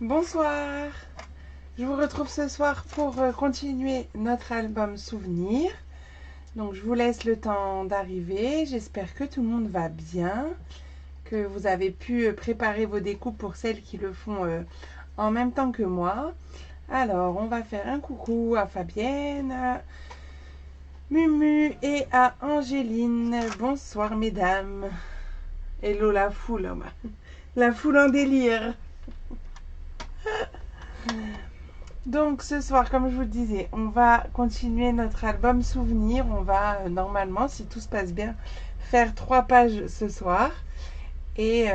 Bonsoir, je vous retrouve ce soir pour continuer notre album Souvenirs. Donc je vous laisse le temps d'arriver, j'espère que tout le monde va bien, que vous avez pu préparer vos découpes pour celles qui le font en même temps que moi. Alors on va faire un coucou à Fabienne, à Mumu et à Angéline. Bonsoir mesdames. Hello la foule, la foule en délire. Donc ce soir, comme je vous le disais, on va continuer notre album Souvenirs. On va normalement, si tout se passe bien, faire 3 pages ce soir. Et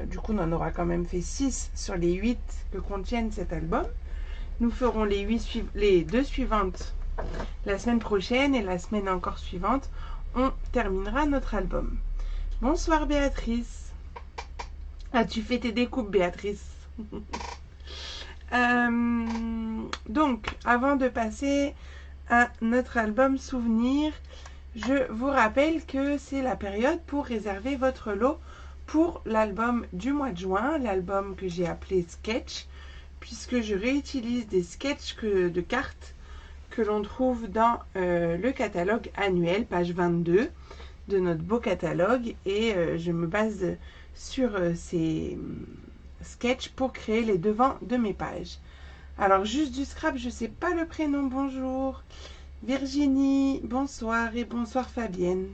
du coup, on en aura quand même fait 6 sur les 8 que contiennent cet album. Nous ferons les 2 suivantes la semaine prochaine et la semaine encore suivante, on terminera notre album. Bonsoir Béatrice. As-tu fait tes découpes Béatrice? Donc, avant de passer à notre album Souvenirs, je vous rappelle que c'est la période pour réserver votre lot pour l'album du mois de juin, l'album que j'ai appelé Sketch, puisque je réutilise des sketchs de cartes que l'on trouve dans le catalogue annuel, page 22 de notre beau catalogue, et je me base sur ces sketch pour créer les devants de mes pages. Alors juste du scrap, je sais pas le prénom. Bonjour Virginie, bonsoir et bonsoir Fabienne.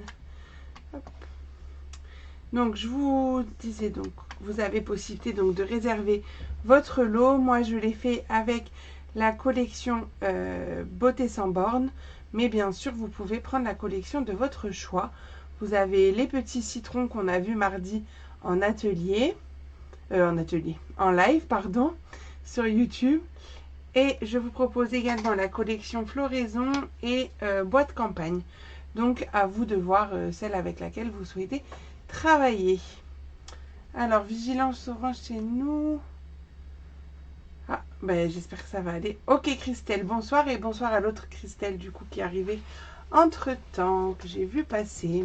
Hop. Donc je vous disais, donc vous avez possibilité donc de réserver votre lot. Moi je l'ai fait avec la collection Beauté sans bornes, mais bien sûr vous pouvez prendre la collection de votre choix. Vous avez les petits citrons qu'on a vu mardi en en live, pardon, sur YouTube. Et je vous propose également la collection Floraison et Boîte Campagne. Donc, à vous de voir celle avec laquelle vous souhaitez travailler. Alors, vigilance orange chez nous. Ah, ben j'espère que ça va aller. Ok, Christelle, bonsoir et bonsoir à l'autre Christelle, du coup, qui est arrivée entre-temps, que j'ai vu passer.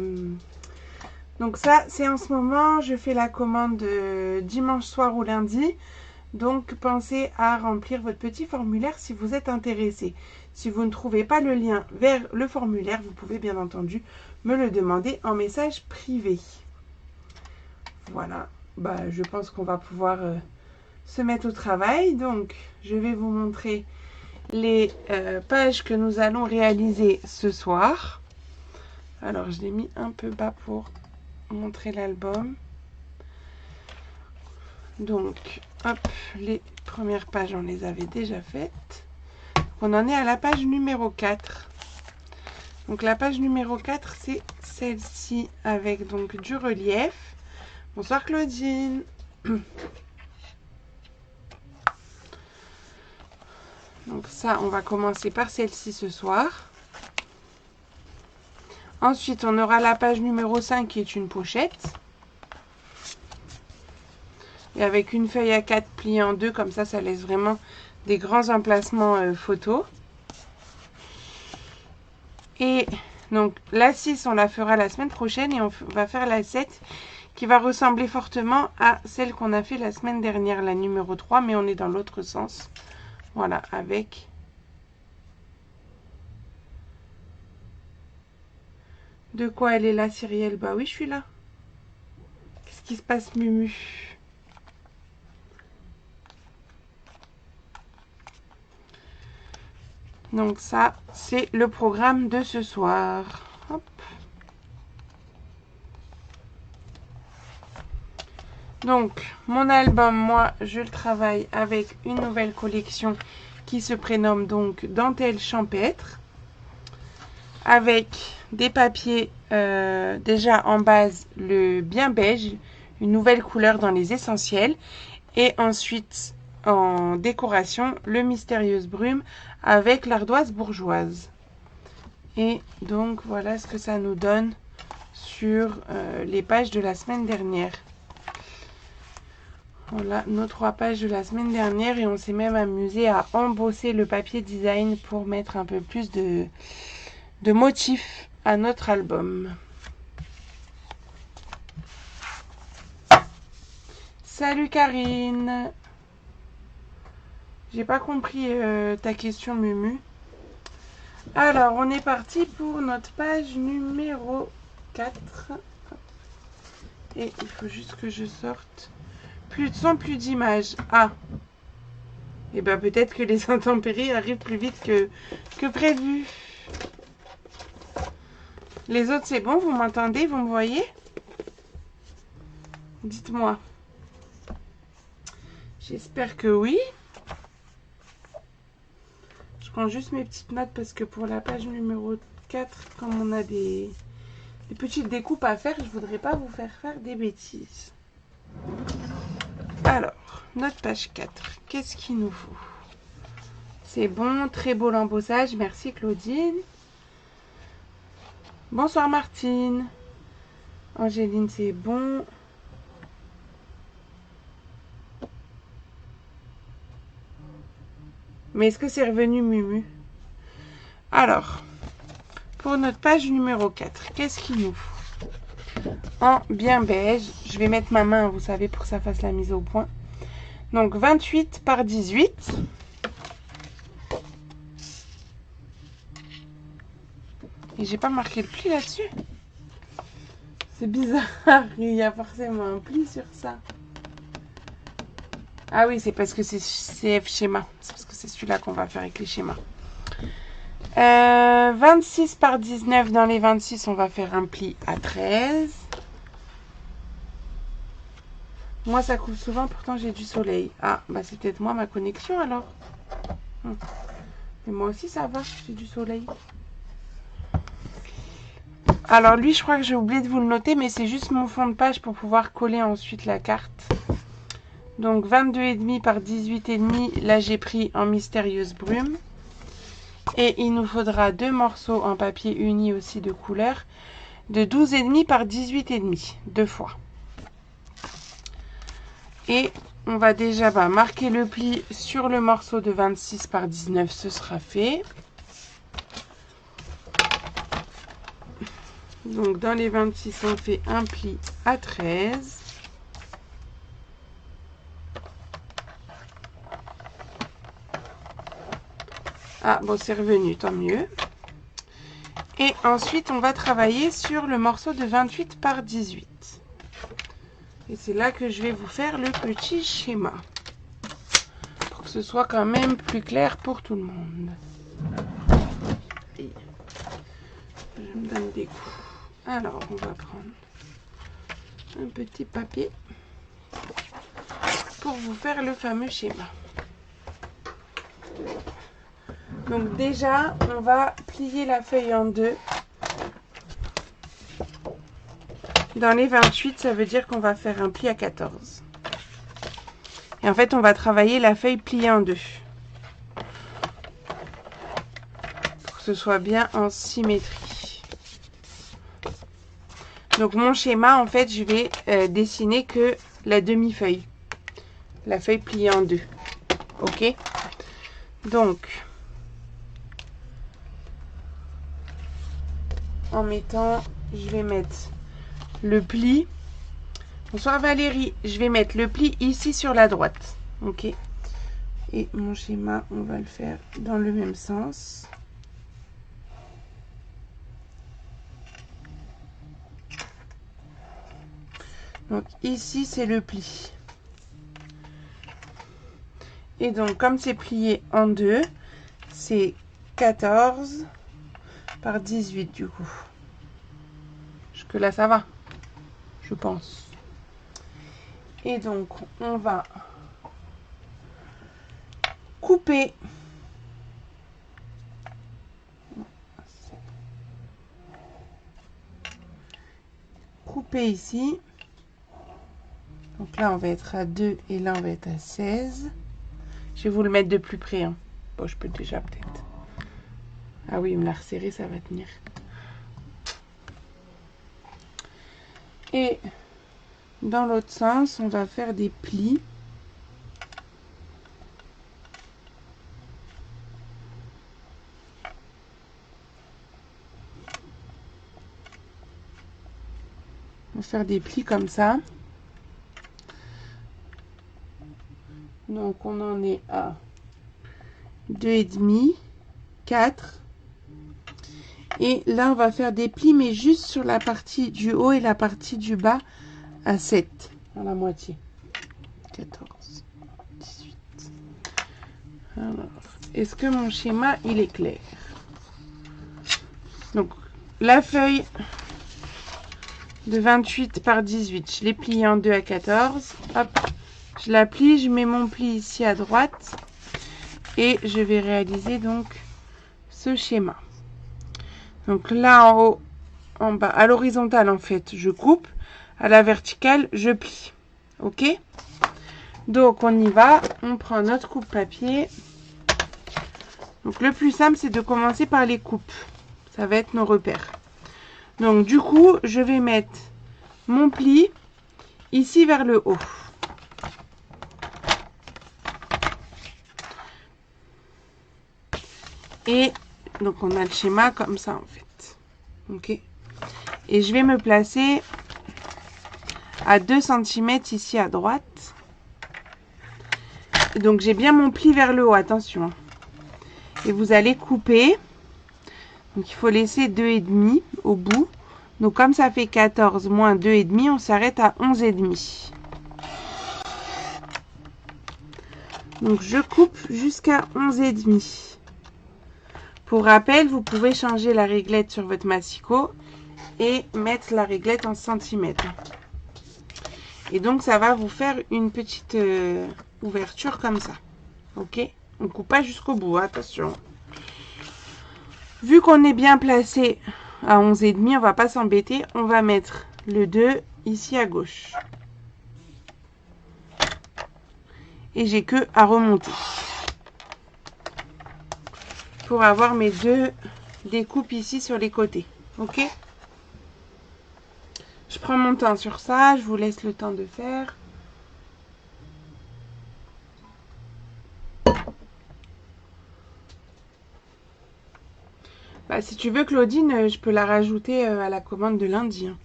Donc ça, c'est en ce moment, je fais la commande dimanche soir ou lundi. Donc pensez à remplir votre petit formulaire si vous êtes intéressé. Si vous ne trouvez pas le lien vers le formulaire, vous pouvez bien entendu me le demander en message privé. Voilà, bah, je pense qu'on va pouvoir se mettre au travail. Donc je vais vous montrer les pages que nous allons réaliser ce soir. Alors je l'ai mis un peu bas pour montrer l'album. Donc, hop, les premières pages, on les avait déjà faites. On en est à la page numéro 4. Donc, la page numéro 4, c'est celle-ci avec donc du relief. Bonsoir Claudine. Donc ça, on va commencer par celle-ci ce soir. Ensuite, on aura la page numéro 5 qui est une pochette. Et avec une feuille à 4 pliée en deux, comme ça laisse vraiment des grands emplacements photos. Et donc la 6, on la fera la semaine prochaine et on va faire la 7 qui va ressembler fortement à celle qu'on a fait la semaine dernière, la numéro 3, mais on est dans l'autre sens. Voilà, avec de quoi elle est là, Cyrielle? Bah oui, je suis là. Qu'est-ce qui se passe, Mumu? Donc ça, c'est le programme de ce soir. Hop. Donc, mon album, moi, je le travaille avec une nouvelle collection qui se prénomme donc Dentelle Champêtre. Avec des papiers déjà en base, le bien beige, une nouvelle couleur dans les essentiels. Et ensuite, en décoration, le mystérieuse brume avec l'ardoise bourgeoise. Et donc, voilà ce que ça nous donne sur les pages de la semaine dernière. Voilà nos 3 pages de la semaine dernière et on s'est même amusé à embosser le papier design pour mettre un peu plus de motifs à notre album. Salut Karine! J'ai pas compris ta question, Mumu. Alors, on est parti pour notre page numéro 4. Et il faut juste que je sorte. Plus de son, plus d'images. Ah. Et ben peut-être que les intempéries arrivent plus vite que prévu. Les autres, c'est bon? Vous m'entendez? Vous me voyez? Dites-moi. J'espère que oui. Je prends juste mes petites notes parce que pour la page numéro 4, comme on a des petites découpes à faire, je voudrais pas vous faire des bêtises. Alors, notre page 4, qu'est-ce qu'il nous faut? C'est bon, très beau l'embossage, merci Claudine. Bonsoir Martine. Angéline, c'est bon. Mais est-ce que c'est revenu Mumu? Alors, pour notre page numéro 4, qu'est-ce qu'il nous faut? En bien beige, je vais mettre ma main, vous savez, pour que ça fasse la mise au point. Donc 28 par 18. Et j'ai pas marqué le pli là-dessus. C'est bizarre, il y a forcément un pli sur ça. Ah oui, c'est parce que c'est CF schéma. C'est parce que c'est celui-là qu'on va faire avec les schémas. 26 par 19, dans les 26, on va faire un pli à 13. Moi, ça couvre souvent, pourtant j'ai du soleil. Ah, bah c'est peut-être moi, ma connexion alors. Mais moi aussi, ça va, j'ai du soleil. Alors lui, je crois que j'ai oublié de vous le noter, mais c'est juste mon fond de page pour pouvoir coller ensuite la carte. Donc 22,5 par 18,5, là j'ai pris en mystérieuse brume. Et il nous faudra 2 morceaux en papier uni aussi de couleur, de 12,5 par 18,5, 2 fois. Et on va déjà marquer le pli sur le morceau de 26 par 19, ce sera fait. Donc dans les 26, on fait un pli à 13. Ah bon, c'est revenu, tant mieux. Et ensuite, on va travailler sur le morceau de 28 par 18. Et c'est là que je vais vous faire le petit schéma. Pour que ce soit quand même plus clair pour tout le monde. Et je me donne des coups. Alors, on va prendre un petit papier pour vous faire le fameux schéma. Donc déjà, on va plier la feuille en deux. Dans les 28, ça veut dire qu'on va faire un pli à 14. Et en fait, on va travailler la feuille pliée en deux. Pour que ce soit bien en symétrie. Donc mon schéma, en fait, je vais dessiner que la demi-feuille. La feuille pliée en deux. Ok? Donc, en mettant, je vais mettre le pli. Bonsoir Valérie, je vais mettre le pli ici sur la droite. Ok? Et mon schéma, on va le faire dans le même sens. Donc ici, c'est le pli. Et donc, comme c'est plié en deux, c'est 14 par 18 du coup. Jusque là, ça va, je pense. Et donc, on va couper. Couper ici. Donc là, on va être à 2 et là, on va être à 16. Je vais vous le mettre de plus près. Hein. Bon, je peux déjà peut-être. Ah oui, il me l'a resserré, ça va tenir. Et dans l'autre sens, on va faire des plis. On va faire des plis comme ça. Donc on en est à 2,5, 4. Et là, on va faire des plis, mais juste sur la partie du haut et la partie du bas à 7, à la moitié. 14, 18. Alors, est-ce que mon schéma, il est clair? Donc, la feuille de 28 par 18, je l'ai pliée en 2 à 14. Hop, je la plie, je mets mon pli ici à droite. Et je vais réaliser donc ce schéma. Donc là en haut, en bas, à l'horizontale en fait, je coupe. À la verticale, je plie. Ok? Donc on y va. On prend notre coupe-papier. Donc le plus simple, c'est de commencer par les coupes. Ça va être nos repères. Donc du coup, je vais mettre mon pli ici vers le haut. Et donc on a le schéma comme ça en fait. Ok. Et je vais me placer à 2 cm ici à droite. Donc j'ai bien mon pli vers le haut, attention. Et vous allez couper. Donc il faut laisser 2,5 au bout. Donc comme ça fait 14 moins 2,5, on s'arrête à 11,5. Donc je coupe jusqu'à 11,5. Pour rappel, vous pouvez changer la réglette sur votre massicot et mettre la réglette en centimètres. Et donc ça va vous faire une petite ouverture comme ça. Ok? On ne coupe pas jusqu'au bout, attention. Vu qu'on est bien placé à 11,5, on va pas s'embêter. On va mettre le 2 ici à gauche. Et j'ai que à remonter. Pour avoir mes deux découpes ici sur les côtés. Ok? Je prends mon temps sur ça. Je vous laisse le temps de faire. Bah, si tu veux, Claudine, je peux la rajouter à la commande de lundi. Hein.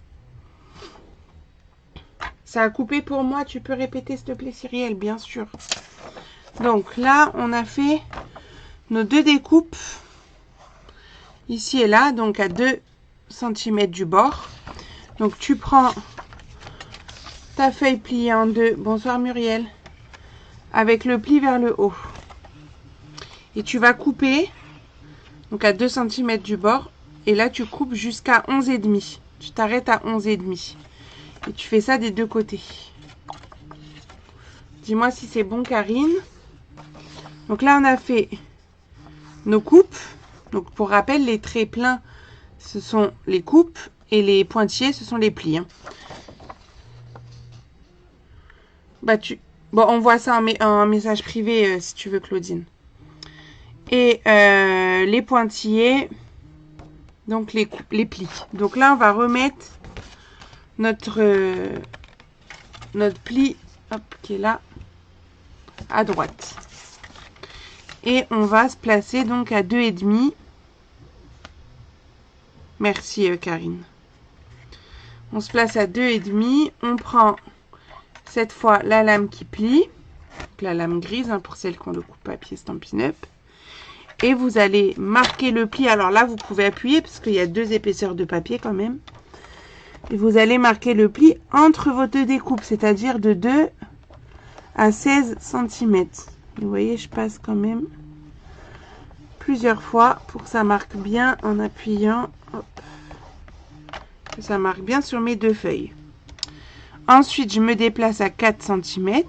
Ça a coupé pour moi. Tu peux répéter, s'il te plaît, Cyrielle, bien sûr. Donc là, on a fait nos deux découpes. Ici et là, donc à 2 cm du bord. Donc tu prends ta feuille pliée en deux. Bonsoir Muriel. Avec le pli vers le haut. Et tu vas couper. Donc à 2 cm du bord. Et là, tu coupes jusqu'à 11,5. Tu t'arrêtes à 11,5. Et tu fais ça des deux côtés. Dis-moi si c'est bon, Karine. Donc là, on a fait nos coupes. Donc pour rappel, les traits pleins, ce sont les coupes. Et les pointillés, ce sont les plis. Hein. Bah, bon, on voit ça en message privé si tu veux, Claudine. Et les pointillés, donc les plis. Donc là, on va remettre notre pli, hop, qui est là, à droite. Et on va se placer donc à 2,5. Merci Karine. On se place à 2,5. On prend cette fois la lame qui plie. La lame grise hein, pour celles qui ont le coupe-papier Stampin' Up. Et vous allez marquer le pli. Alors là, vous pouvez appuyer parce qu'il y a deux épaisseurs de papier quand même. Et vous allez marquer le pli entre vos deux découpes, c'est-à-dire de 2 à 16 cm. Vous voyez, je passe quand même plusieurs fois pour que ça marque bien en appuyant. Hop, que ça marque bien sur mes deux feuilles. Ensuite, je me déplace à 4 cm.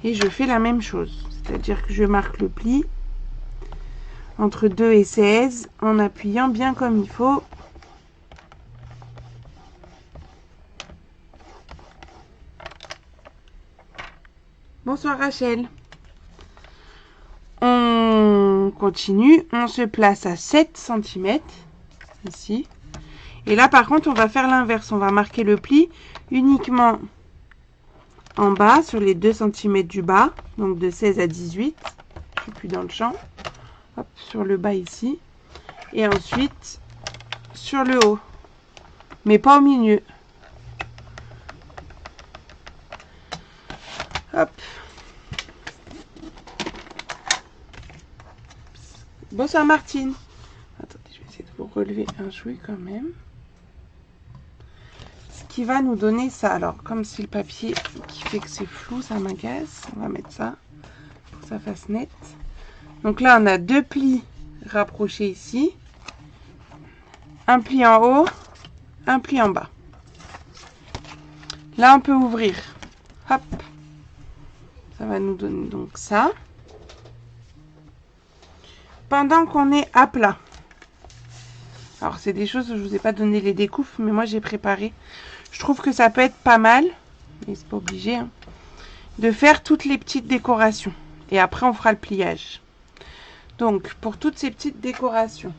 Et je fais la même chose. C'est-à-dire que je marque le pli entre 2 et 16 en appuyant bien comme il faut. Bonsoir Rachel. On continue. On se place à 7 cm. Ici. Et là par contre on va faire l'inverse. On va marquer le pli uniquement en bas sur les 2 cm du bas. Donc de 16 à 18. Je suis plus dans le champ. Hop, sur le bas ici. Et ensuite sur le haut. Mais pas au milieu. Hop. Bonsoir Martine. Attendez, je vais essayer de vous relever un chouï quand même. Ce qui va nous donner ça. Alors, comme c'est le papier qui fait que c'est flou, ça m'agace. On va mettre ça pour que ça fasse net. Donc là, on a 2 plis rapprochés ici. Un pli en haut, un pli en bas. Là, on peut ouvrir. Hop. Ça va nous donner donc ça. Pendant qu'on est à plat. Alors, c'est des choses où je vous ai pas donné les découpes, mais moi, j'ai préparé. Je trouve que ça peut être pas mal, mais c'est pas obligé, hein, de faire toutes les petites décorations. Et après, on fera le pliage. Donc, pour toutes ces petites décorations,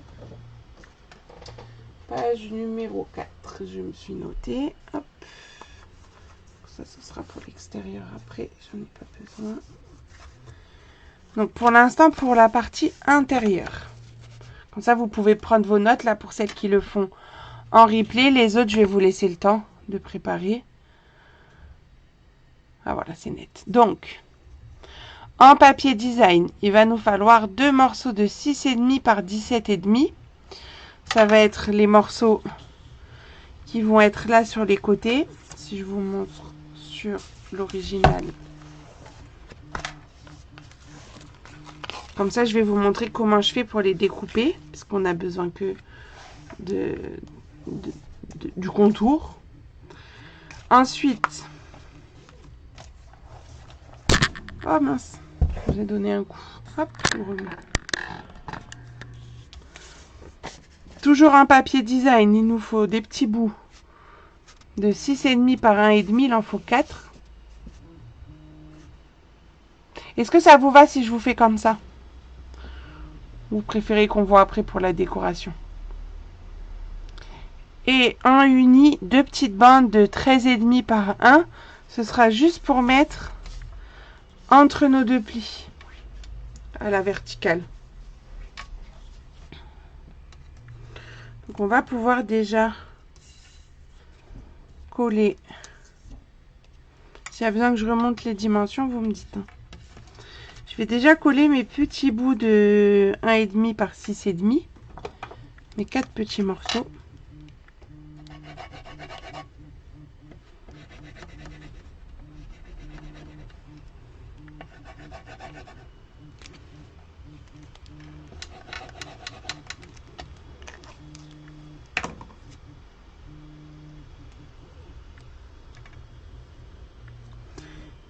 page numéro 4, je me suis notée. Hop. Ça, ce sera pour l'extérieur après, j'en ai pas besoin. Donc, pour l'instant, pour la partie intérieure. Comme ça, vous pouvez prendre vos notes, là, pour celles qui le font en replay. Les autres, je vais vous laisser le temps de préparer. Ah, voilà, c'est net. Donc, en papier design, il va nous falloir 2 morceaux de 6,5 par 17,5. Ça va être les morceaux qui vont être là sur les côtés. Si je vous montre sur l'original. Comme ça, je vais vous montrer comment je fais pour les découper, parce qu'on a besoin que du contour. Ensuite, oh mince, j'ai donné un coup. Hop, je remets. Toujours un papier design, il nous faut des petits bouts de 6,5 par 1,5, il en faut 4. Est-ce que ça vous va si je vous fais comme ça? Vous préférez qu'on voit après pour la décoration? Et en uni, 2 petites bandes de 13,5 par 1. Ce sera juste pour mettre entre nos 2 plis à la verticale. Donc on va pouvoir déjà coller. S'il y a besoin que je remonte les dimensions, vous me dites. Je vais déjà coller mes petits bouts de 1,5 par 6,5. Mes 4 petits morceaux.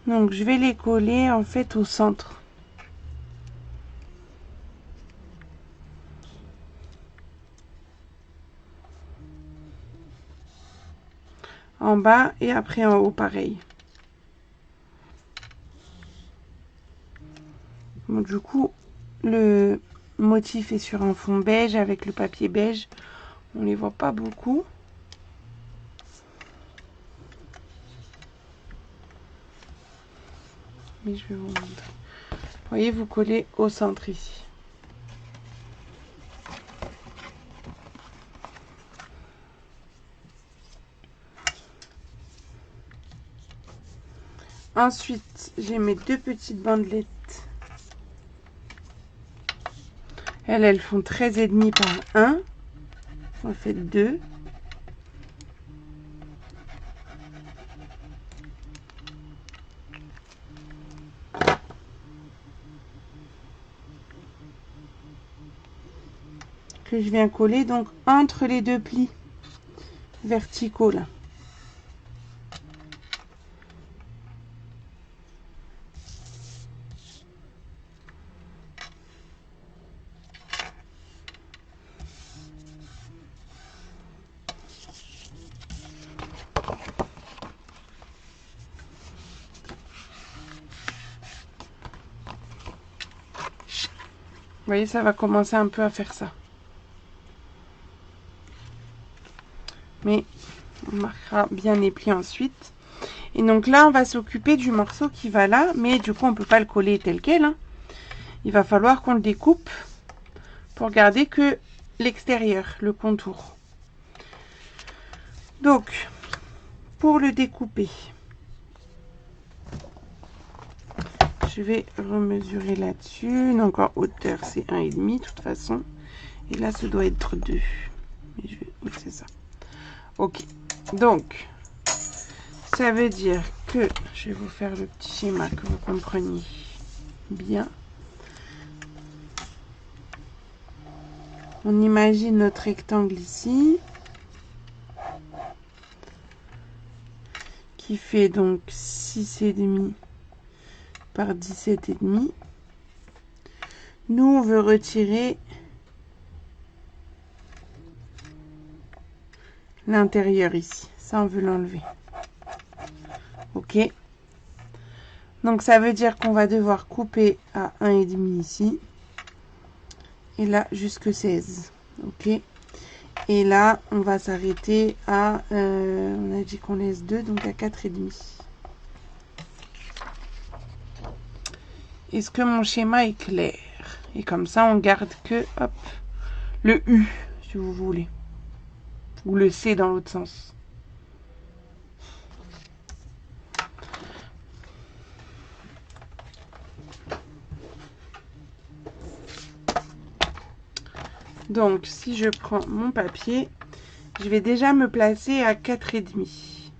Donc je vais les coller en fait au centre. En bas et après en haut pareil. Bon, du coup, le motif est sur un fond beige avec le papier beige. On les voit pas beaucoup. Mais je vais vous montrer. Vous voyez, vous collez au centre ici. Ensuite, j'ai mes 2 petites bandelettes. Elles font 13,5 par 1. On fait 2. Que je viens coller donc entre les 2 plis verticaux là. Vous voyez, ça va commencer un peu à faire ça. Mais on marquera bien les plis ensuite. Et donc là, on va s'occuper du morceau qui va là. Mais du coup, on ne peut pas le coller tel quel, hein. Il va falloir qu'on le découpe pour garder que l'extérieur, le contour. Donc, pour le découper, je vais remesurer là-dessus. Donc en hauteur, c'est 1,5 de toute façon. Et là, ça doit être 2. Mais je vais... Oui, c'est ça. Ok. Donc, ça veut dire que... Je vais vous faire le petit schéma que vous compreniez bien. On imagine notre rectangle ici. Qui fait donc 6,5 par 17,5. Nous, on veut retirer l'intérieur ici. Ça, on veut l'enlever. Ok. Donc, ça veut dire qu'on va devoir couper à 1,5 ici. Et là, jusque 16. Ok. Et là, on va s'arrêter à... on a dit qu'on laisse 2, donc à 4,5. Est-ce que mon schéma est clair? Et comme ça, on garde que hop, le U, si vous voulez. Ou le C dans l'autre sens. Donc, si je prends mon papier, je vais déjà me placer à 4,5.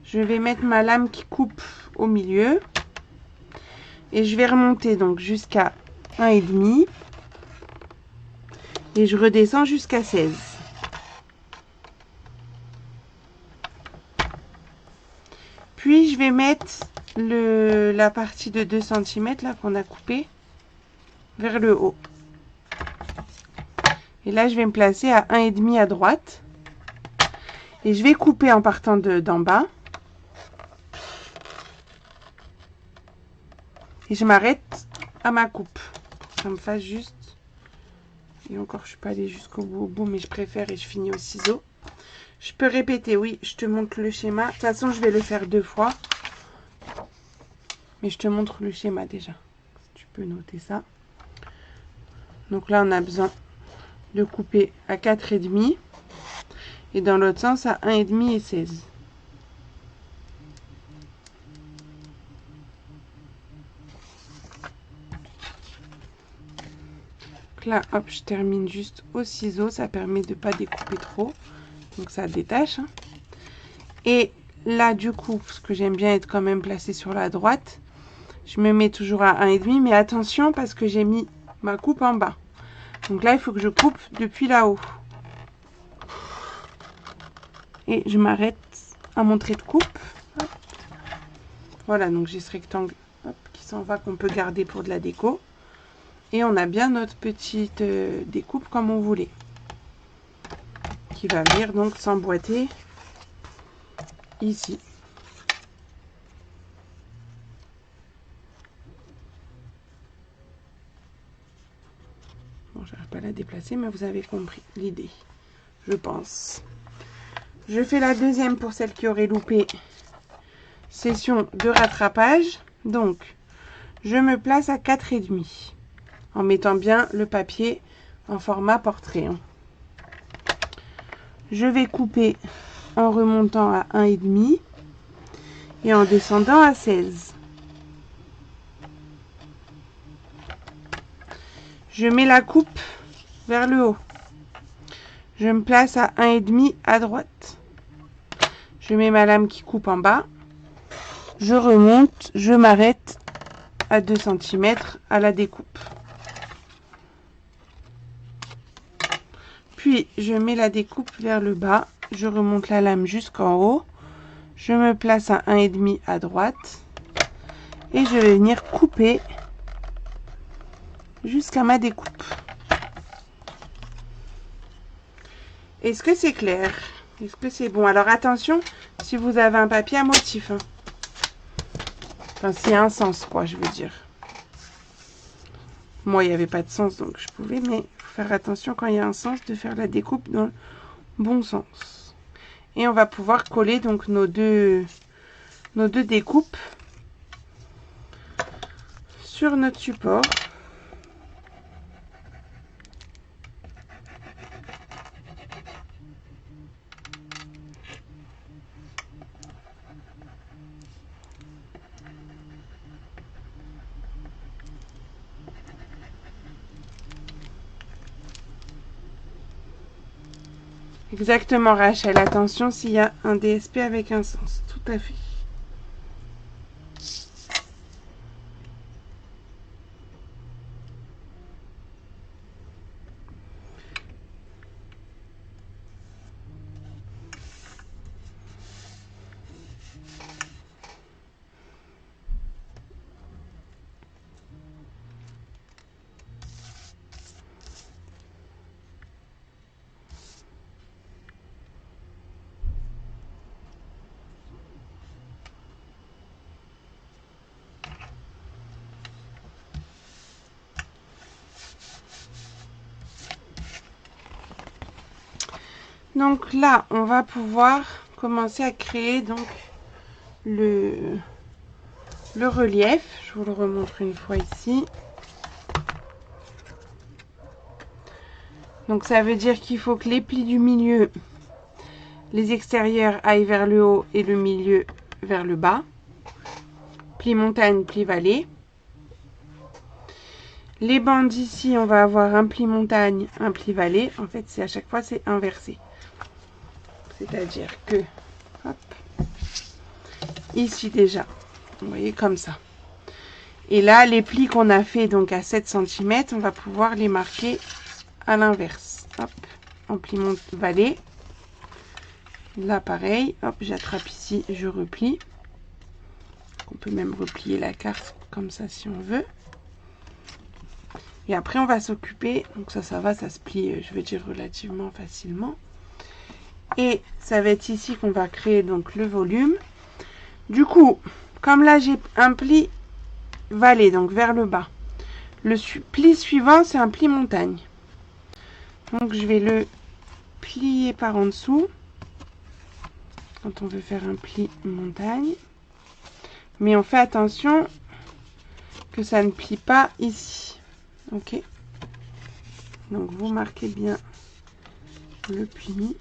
Je vais mettre ma lame qui coupe au milieu. Et je vais remonter donc jusqu'à 1,5. Et je redescends jusqu'à 16. Puis je vais mettre la partie de 2 cm là qu'on a coupée vers le haut. Et là je vais me placer à 1,5 à droite. Et je vais couper en partant d'en bas. Et je m'arrête à ma coupe. Pour que ça me fasse juste. Et encore je suis pas allée jusqu'au bout, mais je préfère et je finis au ciseau. Je peux répéter, oui, je te montre le schéma. De toute façon, je vais le faire 2 fois. Mais je te montre le schéma déjà. Tu peux noter ça. Donc là, on a besoin de couper à 4,5. Et dans l'autre sens, à 1,5 et 16. Donc là, hop, je termine juste au ciseau. Ça permet de ne pas découper trop. Donc ça détache. Hein. Et là, du coup, parce que j'aime bien être quand même placée sur la droite, je me mets toujours à 1,5. Mais attention, parce que j'ai mis ma coupe en bas. Donc là, il faut que je coupe depuis là-haut. Et je m'arrête à mon trait de coupe. Hop. Voilà, donc j'ai ce rectangle hop, qui s'en va, qu'on peut garder pour de la déco. Et on a bien notre petite découpe comme on voulait. Qui va venir donc s'emboîter ici. Bon, j'arrive pas à la déplacer, mais vous avez compris l'idée, je pense. Je fais la deuxième pour celle qui aurait loupé. Session de rattrapage. Donc, je me place à 4,5 en mettant bien le papier en format portrait. Hein. Je vais couper en remontant à 1,5 et en descendant à 16. Je mets la coupe vers le haut. Je me place à 1,5 à droite. Je mets ma lame qui coupe en bas. Je remonte, je m'arrête à 2 cm à la découpe. Puis, je mets la découpe vers le bas. Je remonte la lame jusqu'en haut. Je me place à 1,5 à droite. Et je vais venir couper jusqu'à ma découpe. Est-ce que c'est clair? Est-ce que c'est bon? Alors attention, si vous avez un papier à motif. Hein. Enfin, s'il y a un sens, quoi, je veux dire. Moi, il n'y avait pas de sens, donc je pouvais, mais il faut faire attention quand il y a un sens de faire la découpe dans le bon sens. Et on va pouvoir coller donc nos deux découpes sur notre support. Exactement, Rachel. Attention s'il y a un DSP avec un sens. Tout à fait. Donc là, on va pouvoir commencer à créer donc le relief. Je vous le remontre une fois ici. Donc ça veut dire qu'il faut que les plis du milieu, les extérieurs aillent vers le haut et le milieu vers le bas. Pli montagne, pli vallée. Les bandes ici, on va avoir un pli montagne, un pli vallée. En fait, c'est à chaque fois, c'est inversé. C'est-à-dire que, hop, ici déjà, vous voyez comme ça. Et là, les plis qu'on a fait donc à 7 cm, on va pouvoir les marquer à l'inverse. Hop, en pli vallée. Là, pareil, hop, j'attrape ici, je replie. On peut même replier la carte comme ça si on veut. Et après, on va s'occuper, donc ça va, ça se plie, je veux dire, relativement facilement. Et ça va être ici qu'on va créer donc le volume. Du coup, comme là, j'ai un pli vallée, donc vers le bas. Le pli suivant, c'est un pli montagne. Donc, je vais le plier par en dessous. Quand on veut faire un pli montagne. Mais on fait attention que ça ne plie pas ici. Ok. Donc, vous marquez bien le pli.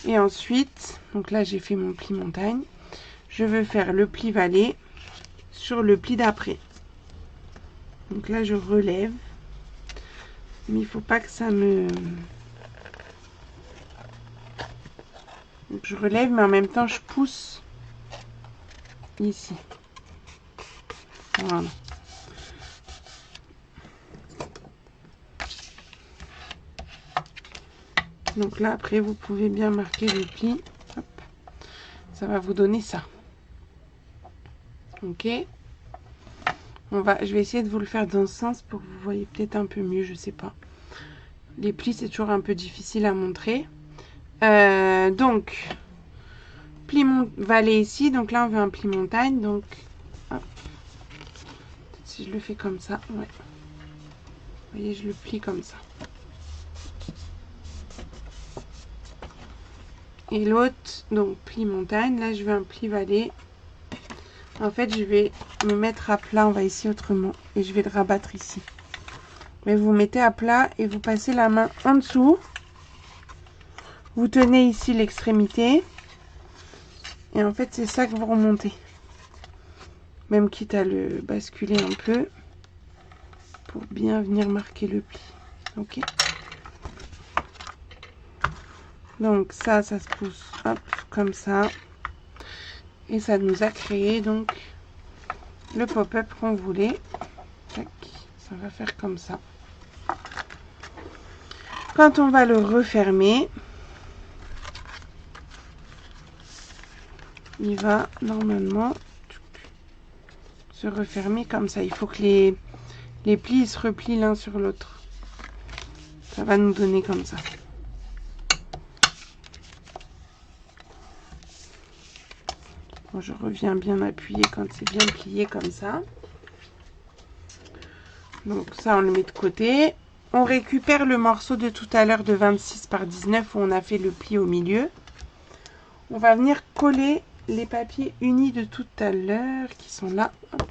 Et ensuite, donc là, j'ai fait mon pli montagne. Je veux faire le pli vallée sur le pli d'après. Donc là, je relève. Mais il ne faut pas que ça me... Donc je relève, mais en même temps, je pousse ici. Voilà. Donc là, après, vous pouvez bien marquer le pli. Hop. Ça va vous donner ça. Ok. Je vais essayer de vous le faire dans ce sens pour que vous voyez peut-être un peu mieux, je sais pas. Les plis, c'est toujours un peu difficile à montrer. Donc, pli vallée ici. Donc là, on veut un pli montagne. Donc, hop. Si je le fais comme ça, ouais. Vous voyez, je le plie comme ça. Et l'autre, donc pli montagne. Là, je veux un pli vallée. En fait, je vais me mettre à plat. On va ici autrement. Et je vais le rabattre ici. Mais vous mettez à plat et vous passez la main en dessous. Vous tenez ici l'extrémité. Et en fait, c'est ça que vous remontez. Même quitte à le basculer un peu. Pour bien venir marquer le pli. Ok. Donc ça se pousse, hop, comme ça. Et ça nous a créé donc le pop-up qu'on voulait. Tac, ça va faire comme ça. Quand on va le refermer, il va normalement se refermer comme ça. Il faut que les plis se replient l'un sur l'autre. Ça va nous donner comme ça. Bon, je reviens bien appuyer quand c'est bien plié comme ça. Donc ça, on le met de côté. On récupère le morceau de tout à l'heure de 26 par 19 où on a fait le pli au milieu. On va venir coller les papiers unis de tout à l'heure qui sont là. Hop.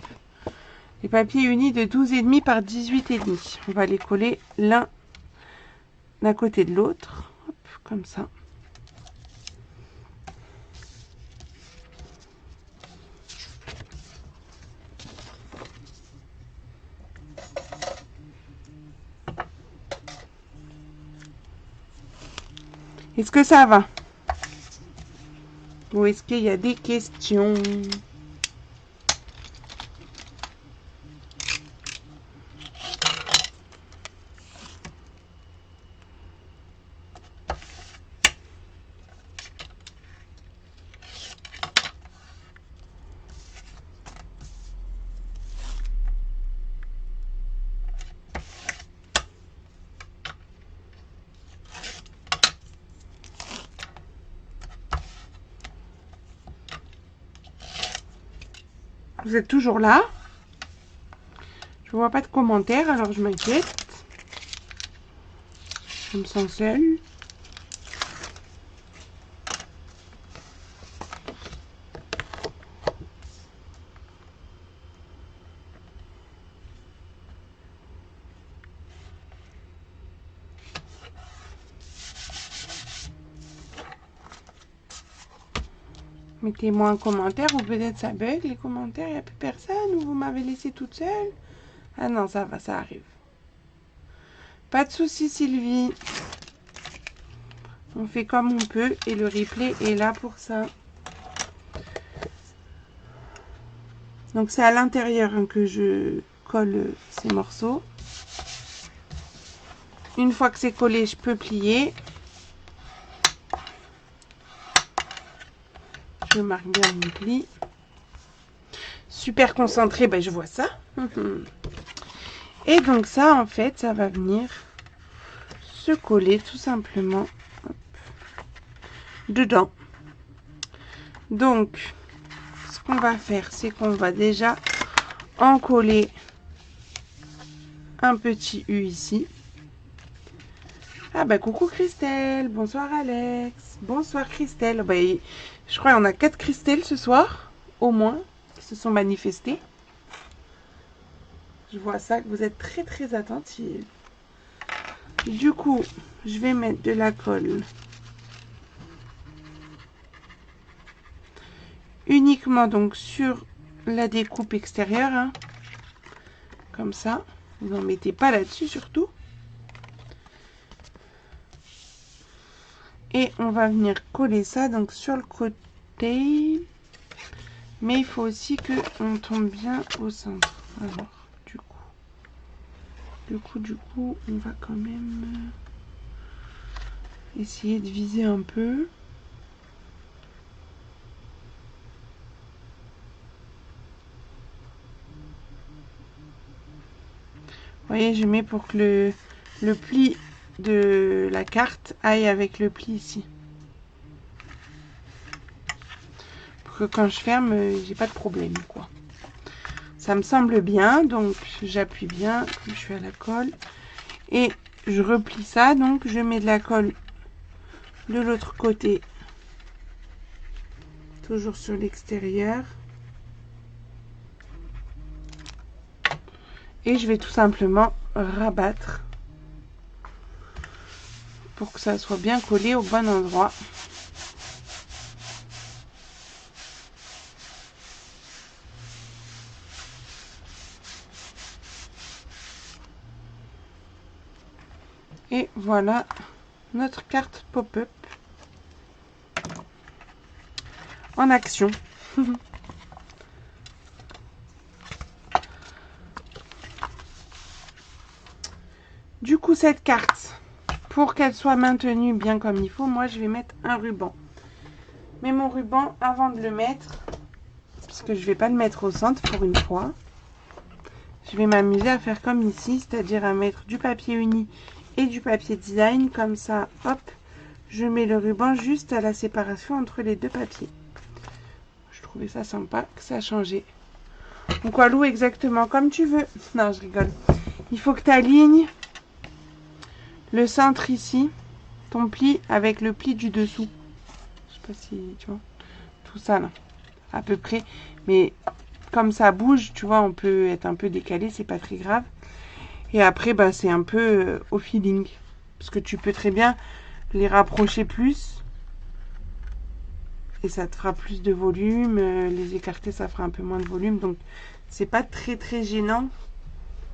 Les papiers unis de 12,5 par 18,5. On va les coller l'un d'un côté de l'autre. Comme ça. Est-ce que ça va? Ou est-ce qu'il y a des questions? Vous êtes toujours là? Je vois pas de commentaires, alors je m'inquiète. Je me sens seule. Mettez-moi un commentaire ou peut-être ça bug les commentaires, il n'y a plus personne ou vous m'avez laissé toute seule. Ah non, ça va, ça arrive. Pas de souci Sylvie. On fait comme on peut et le replay est là pour ça. Donc c'est à l'intérieur que je colle ces morceaux. Une fois que c'est collé, je peux plier. Je marque bien mon pli. Super concentré, ben je vois ça. Et donc ça, en fait, ça va venir se coller tout simplement dedans. Donc, ce qu'on va faire, c'est qu'on va déjà en coller un petit U ici. Ah bah coucou Christelle, bonsoir Alex, bonsoir Christelle. Bah, je crois qu'on a 4 Christelle ce soir, au moins, qui se sont manifestées. Je vois ça, que vous êtes très très attentive. Du coup, je vais mettre de la colle uniquement donc sur la découpe extérieure, hein. Comme ça. Vous n'en mettez pas là-dessus surtout. Et on va venir coller ça donc sur le côté. Mais il faut aussi que on tombe bien au centre. Alors, du coup, on va quand même essayer de viser un peu. Vous voyez, je mets pour que le pli de la carte aille avec le pli ici. Pour que quand je ferme, j'ai pas de problème, quoi. Ça me semble bien, donc j'appuie bien, comme je suis à la colle. Et je replie ça, donc je mets de la colle de l'autre côté. Toujours sur l'extérieur. Et je vais tout simplement rabattre pour que ça soit bien collé au bon endroit. Et voilà notre carte pop-up en action. Du coup, cette carte, pour qu'elle soit maintenue bien comme il faut, moi je vais mettre un ruban. Mais mon ruban, avant de le mettre, parce que je vais pas le mettre au centre pour une fois, je vais m'amuser à faire comme ici, c'est-à-dire à mettre du papier uni et du papier design. Comme ça, hop, je mets le ruban juste à la séparation entre les deux papiers. Je trouvais ça sympa que ça a changé. Donc Walou, exactement comme tu veux. Non, je rigole. Il faut que tu alignes le centre ici, ton pli avec le pli du dessous. Je sais pas si tu vois. Tout ça là, à peu près. Mais comme ça bouge, tu vois, on peut être un peu décalé, c'est pas très grave. Et après, bah, c'est un peu au feeling. Parce que tu peux très bien les rapprocher plus. Et ça te fera plus de volume. Les écarter, ça fera un peu moins de volume. Donc, c'est pas très très gênant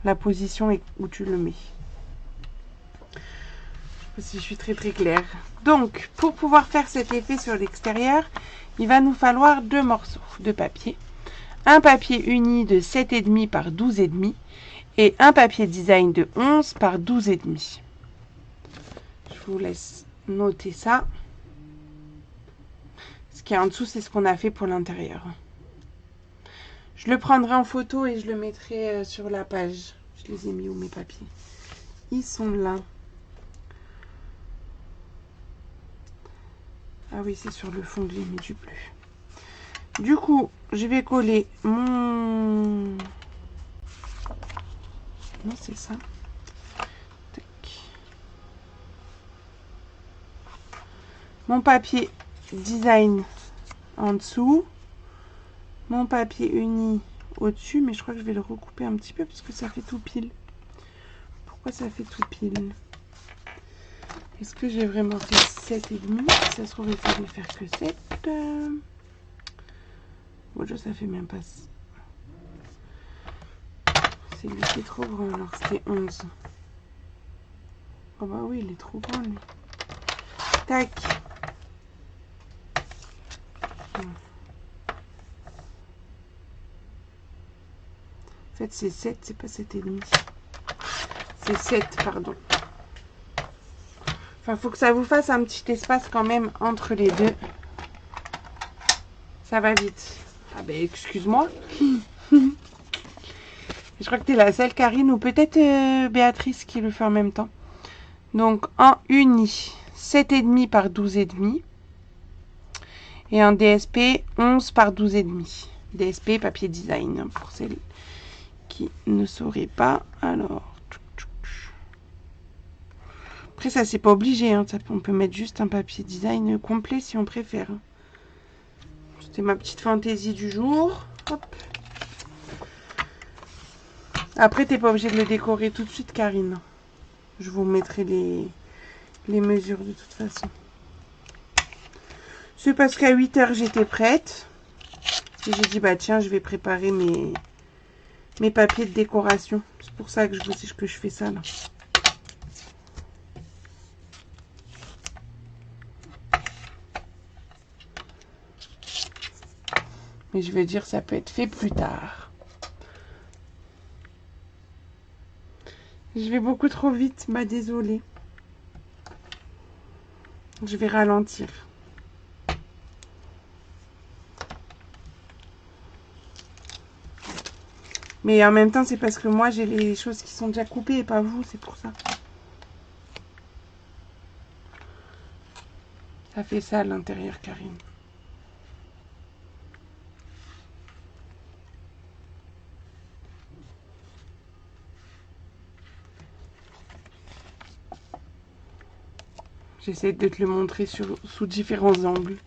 la position où tu le mets. Si je suis très très claire. Donc, pour pouvoir faire cet effet sur l'extérieur, il va nous falloir 2 morceaux de papier. Un papier uni de 7,5 par 12,5 et un papier design de 11 par 12,5. Je vous laisse noter ça. Ce qui est en dessous, c'est ce qu'on a fait pour l'intérieur. Je le prendrai en photo et je le mettrai sur la page. Je les ai mis où mes papiers? Ils sont là. Ah oui, c'est sur le fond que j'ai mis du bleu. Du coup, je vais coller mon... Non, c'est ça. Tac. Mon papier design en dessous. Mon papier uni au-dessus. Mais je crois que je vais le recouper un petit peu parce que ça fait tout pile. Pourquoi ça fait tout pile? Est-ce que j'ai vraiment fait 7,5? Si ça se trouve, il fallait faire que 7. Bon, ça fait même pas... C'est lui qui est trop grand, alors c'était 11. Oh bah oui, il est trop grand, lui. Tac. En fait, c'est 7, c'est pas 7,5. C'est 7, pardon. Enfin, faut que ça vous fasse un petit espace quand même entre les deux. Ça va vite. Ah ben, excuse-moi. Je crois que tu es la seule, Karine, ou peut-être Béatrice qui le fait en même temps. Donc, en uni, 7,5 par 12,5. Et en DSP, 11 par 12,5. DSP, papier design, pour celles qui ne sauraient pas. Alors, après, ça, c'est pas obligé. Hein. On peut mettre juste un papier design complet si on préfère. C'était ma petite fantaisie du jour. Hop. Après, t'es pas obligé de le décorer tout de suite, Karine. Je vous mettrai les mesures de toute façon. C'est parce qu'à 8 h, j'étais prête. Et j'ai dit, bah tiens, je vais préparer mes papiers de décoration. C'est pour ça que je fais ça, là. Mais je veux dire, ça peut être fait plus tard. Je vais beaucoup trop vite, bah désolée. Je vais ralentir. Mais en même temps, c'est parce que moi, j'ai les choses qui sont déjà coupées et pas vous, c'est pour ça. Ça fait ça à l'intérieur, Karine. J'essaie de te le montrer sous différents angles.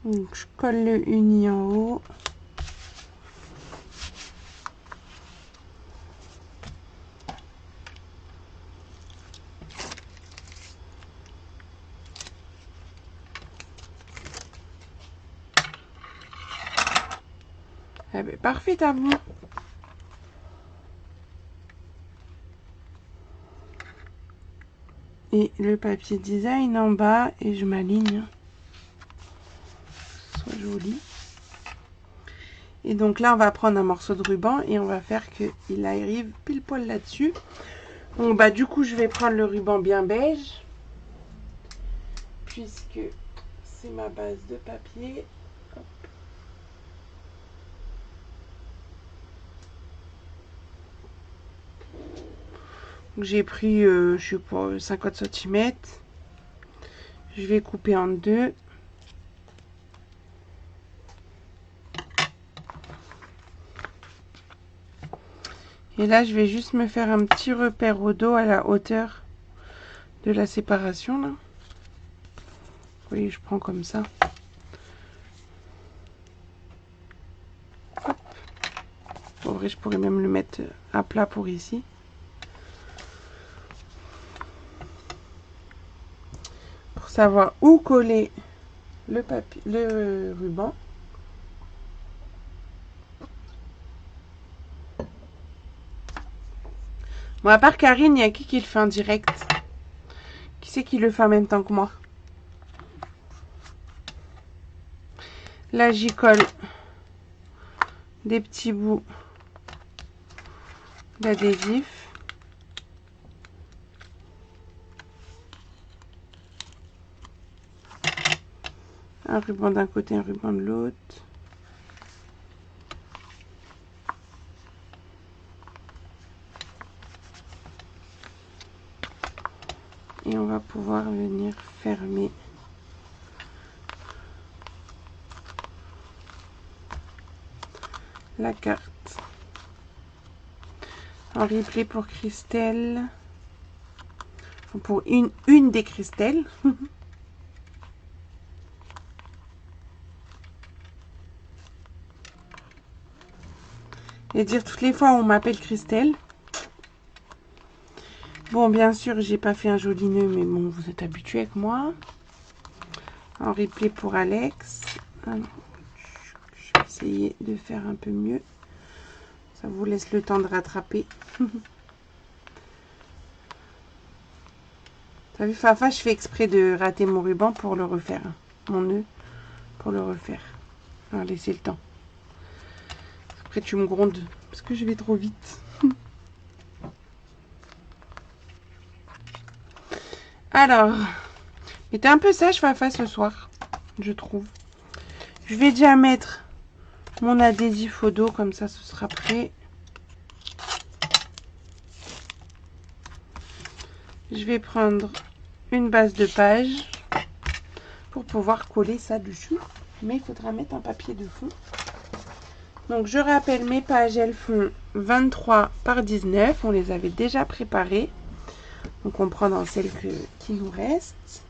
Donc, je colle le uni en haut. Eh ben, parfait à vous. Et le papier design en bas et je m'aligne. Soit joli. Et donc là, on va prendre un morceau de ruban et on va faire qu'il arrive pile poil là-dessus. Bon, bah du coup, je vais prendre le ruban bien beige. Puisque c'est ma base de papier. J'ai pris, je sais pas, 50 cm. Je vais couper en deux. Et là, je vais juste me faire un petit repère au dos à la hauteur de la séparation. Là. Vous voyez, je prends comme ça. Hop. En vrai, je pourrais même le mettre à plat pour ici. Pour savoir où coller le ruban. Bon, à part Karine, il y a qui le fait en direct? Qui c'est qui le fait en même temps que moi? Là, j'y colle des petits bouts d'adhésif. Un ruban d'un côté, un ruban de l'autre. Et on va pouvoir venir fermer la carte. En replay pour Christelle. Pour une des Christelle. Et dire toutes les fois où on m'appelle Christelle. Bon, bien sûr, j'ai pas fait un joli nœud, mais bon, vous êtes habitués avec moi. En replay pour Alex. Alors, je vais essayer de faire un peu mieux. Ça vous laisse le temps de rattraper. T'as vu, Fafa, je fais exprès de rater mon ruban pour le refaire. Mon nœud pour le refaire. Alors, laissez le temps. Après, tu me grondes parce que je vais trop vite. Alors, mais t'es un peu sage, Fafa, ce soir, je trouve. Je vais déjà mettre mon adhésif au dos, comme ça, ce sera prêt. Je vais prendre une base de page pour pouvoir coller ça dessus. Mais il faudra mettre un papier de fond. Donc, je rappelle, mes pages, elles font 23 par 19. On les avait déjà préparées. Donc, on prend dans celles qui nous restent.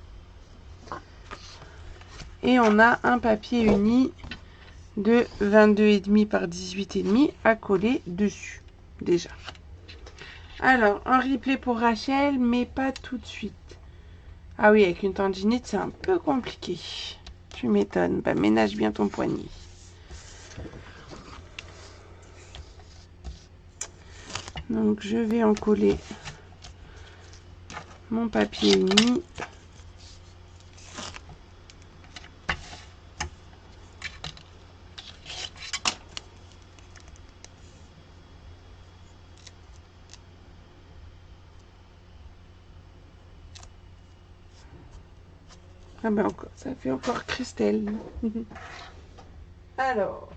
Et on a un papier uni de 22,5 par 18,5 à coller dessus, déjà. Alors, un replay pour Rachel, mais pas tout de suite. Ah oui, avec une tendinite, c'est un peu compliqué. Tu m'étonnes. Bah, ménage bien ton poignet. Donc, je vais en coller mon papier uni. Ah ben encore, ça fait encore Christelle. Alors,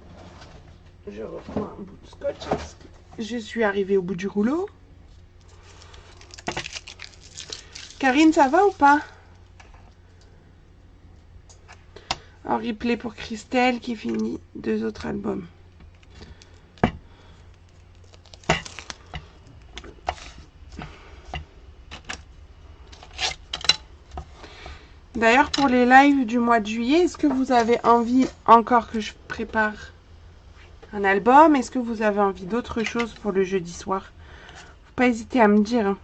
je reprends un bout de scotch. Je suis arrivée au bout du rouleau. Karine, ça va ou pas? Un replay pour Christelle qui finit 2 autres albums. D'ailleurs, pour les lives du mois de juillet, est-ce que vous avez envie encore que je prépare un album? Est-ce que vous avez envie d'autre chose pour le jeudi soir? Faut pas hésiter à me dire. Hein.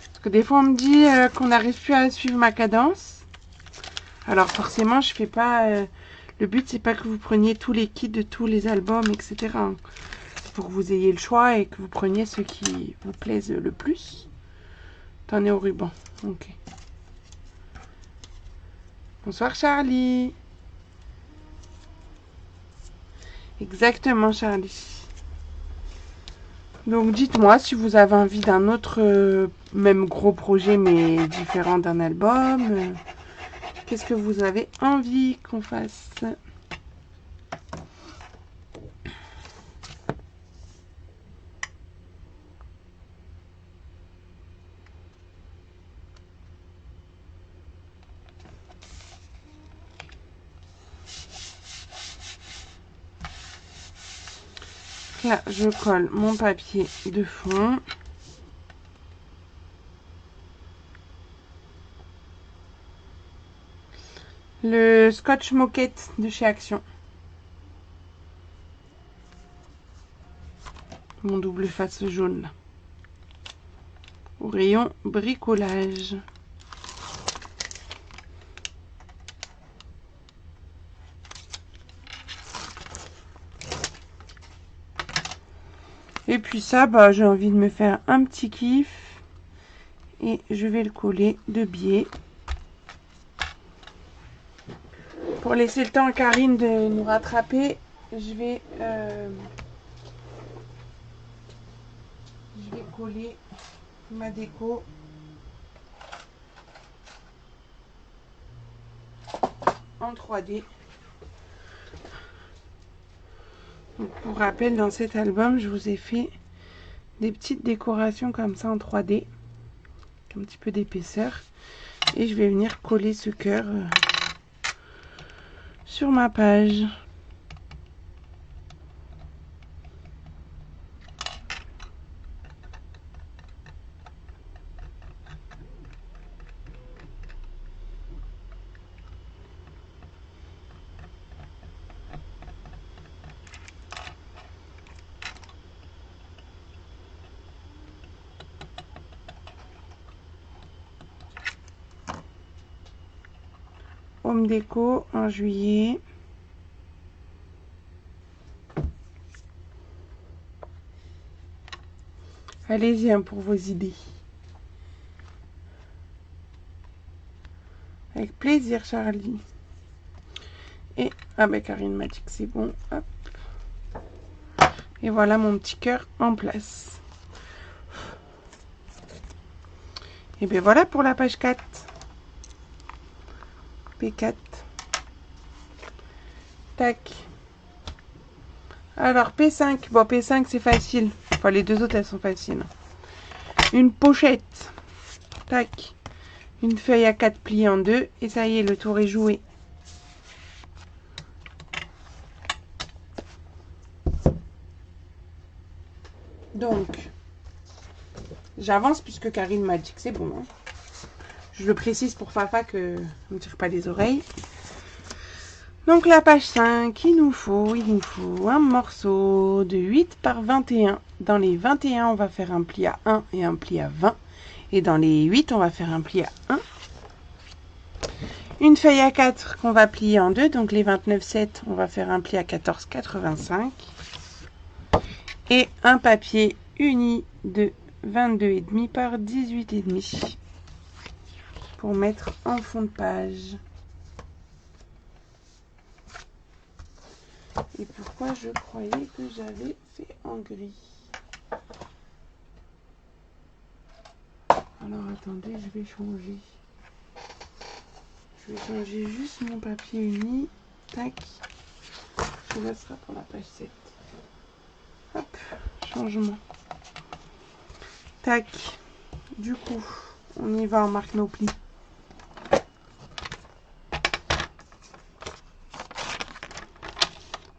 Parce que des fois, on me dit qu'on n'arrive plus à suivre ma cadence. Alors forcément, je fais pas... le but, c'est pas que vous preniez tous les kits de tous les albums, etc. C'est pour que vous ayez le choix et que vous preniez ceux qui vous plaisent le plus. T'en es au ruban. Ok. Bonsoir Charlie. Exactement Charlie. Donc dites-moi si vous avez envie d'un autre, même gros projet mais différent d'un album. Qu'est-ce que vous avez envie qu'on fasse? Là, je colle mon papier de fond. Le scotch moquette de chez Action. Mon double face jaune. Au rayon bricolage. Et puis ça, bah, j'ai envie de me faire un petit kiff. Et je vais le coller de biais. Pour laisser le temps à Karine de nous rattraper, je vais coller ma déco en 3D. Donc, pour rappel, dans cet album, je vous ai fait des petites décorations comme ça en 3D, un petit peu d'épaisseur. Et je vais venir coller ce cœur sur ma page. Home déco en juillet. Allez-y hein, pour vos idées. Avec plaisir, Charlie. Et, ah ben Karine m'a dit que c'est bon. Hop. Et voilà mon petit cœur en place. Et bien voilà pour la page 4. P4. Tac. Alors P5. Bon, P5 c'est facile. Enfin, les deux autres elles sont faciles. Une pochette. Tac. Une feuille à 4 pliée en deux. Et ça y est, le tour est joué. Donc, j'avance puisque Karine m'a dit que c'est bon. Hein. Je le précise pour Fafa que ne me tire pas les oreilles. Donc la page 5, il nous faut un morceau de 8 par 21. Dans les 21, on va faire un pli à 1 et un pli à 20. Et dans les 8, on va faire un pli à 1. Une feuille à 4 qu'on va plier en deux. Donc les 29,7, on va faire un pli à 14,85. Et un papier uni de 22,5 par 18,5 pour mettre en fond de page. Et pourquoi je croyais que j'avais fait en gris? Alors attendez, je vais changer. Je vais changer juste mon papier uni. Tac. Ça sera pour la page 7. Hop, changement. Tac. Du coup, on y va, on marque nos plis.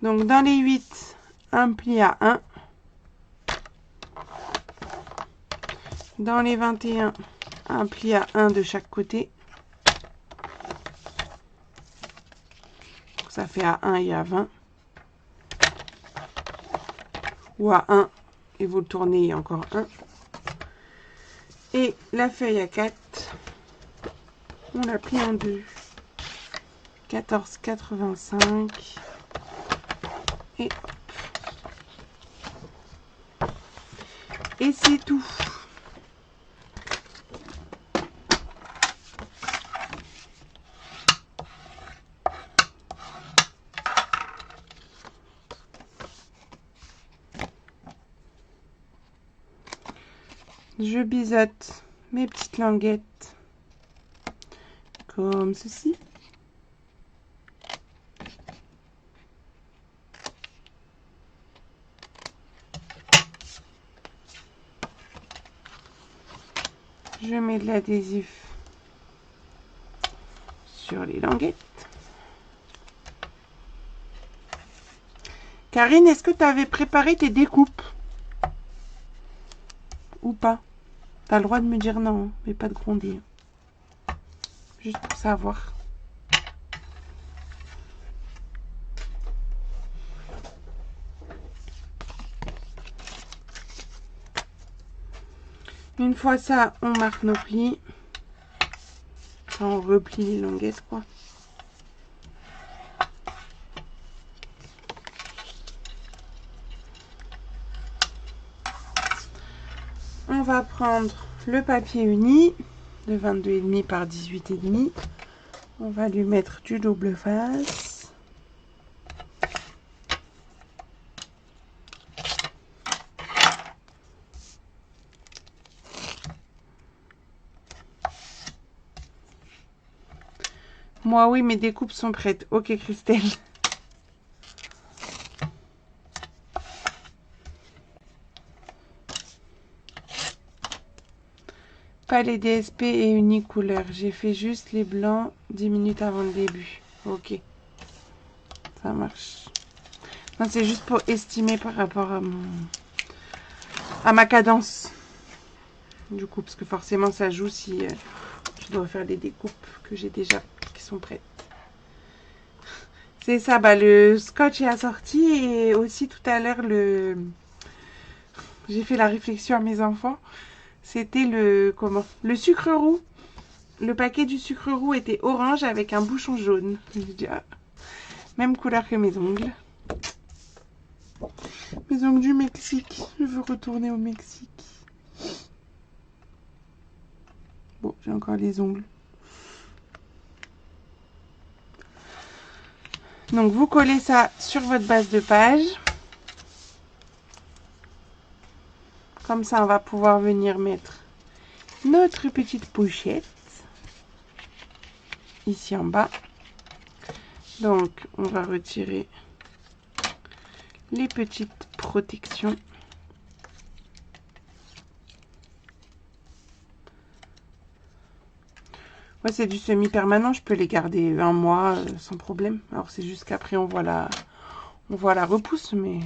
Donc dans les 8, un pli à 1. Dans les 21, un pli à 1 de chaque côté. Donc ça fait à 1 et à 20. Ou à 1 et vous le tournez encore 1. Et la feuille à 4, on la plie en deux. 14,85. Et hop. Et c'est tout. Je biseaute mes petites languettes comme ceci. Je mets de l'adhésif sur les languettes. Karine, est-ce que tu avais préparé tes découpes? Ou pas? Tu as le droit de me dire non, mais pas de gronder. Juste pour savoir. Une fois ça, on marque nos plis. Enfin, on replie les languettes, quoi. On va prendre le papier uni de 22,5 par 18,5. On va lui mettre du double face. Moi, oui, mes découpes sont prêtes. Ok, Christelle. Pas les DSP et unicouleur. J'ai fait juste les blancs 10 minutes avant le début. Ok. Ça marche. Non, c'est juste pour estimer par rapport à ma cadence. Du coup, parce que forcément, ça joue si je dois faire des découpes que j'ai déjà qui sont prêtes. C'est ça, bah, le scotch est assorti et aussi tout à l'heure, j'ai fait la réflexion à mes enfants. C'était le sucre roux. Le paquet du sucre roux était orange avec un bouchon jaune. Je dis, ah, même couleur que mes ongles. Mes ongles du Mexique. Je veux retourner au Mexique. Bon, j'ai encore les ongles. Donc, vous collez ça sur votre base de page. Comme ça, on va pouvoir venir mettre notre petite pochette. Ici en bas. Donc, on va retirer les petites protections. Ouais, c'est du semi-permanent, je peux les garder un mois sans problème. Alors c'est juste qu'après on voit la repousse, mais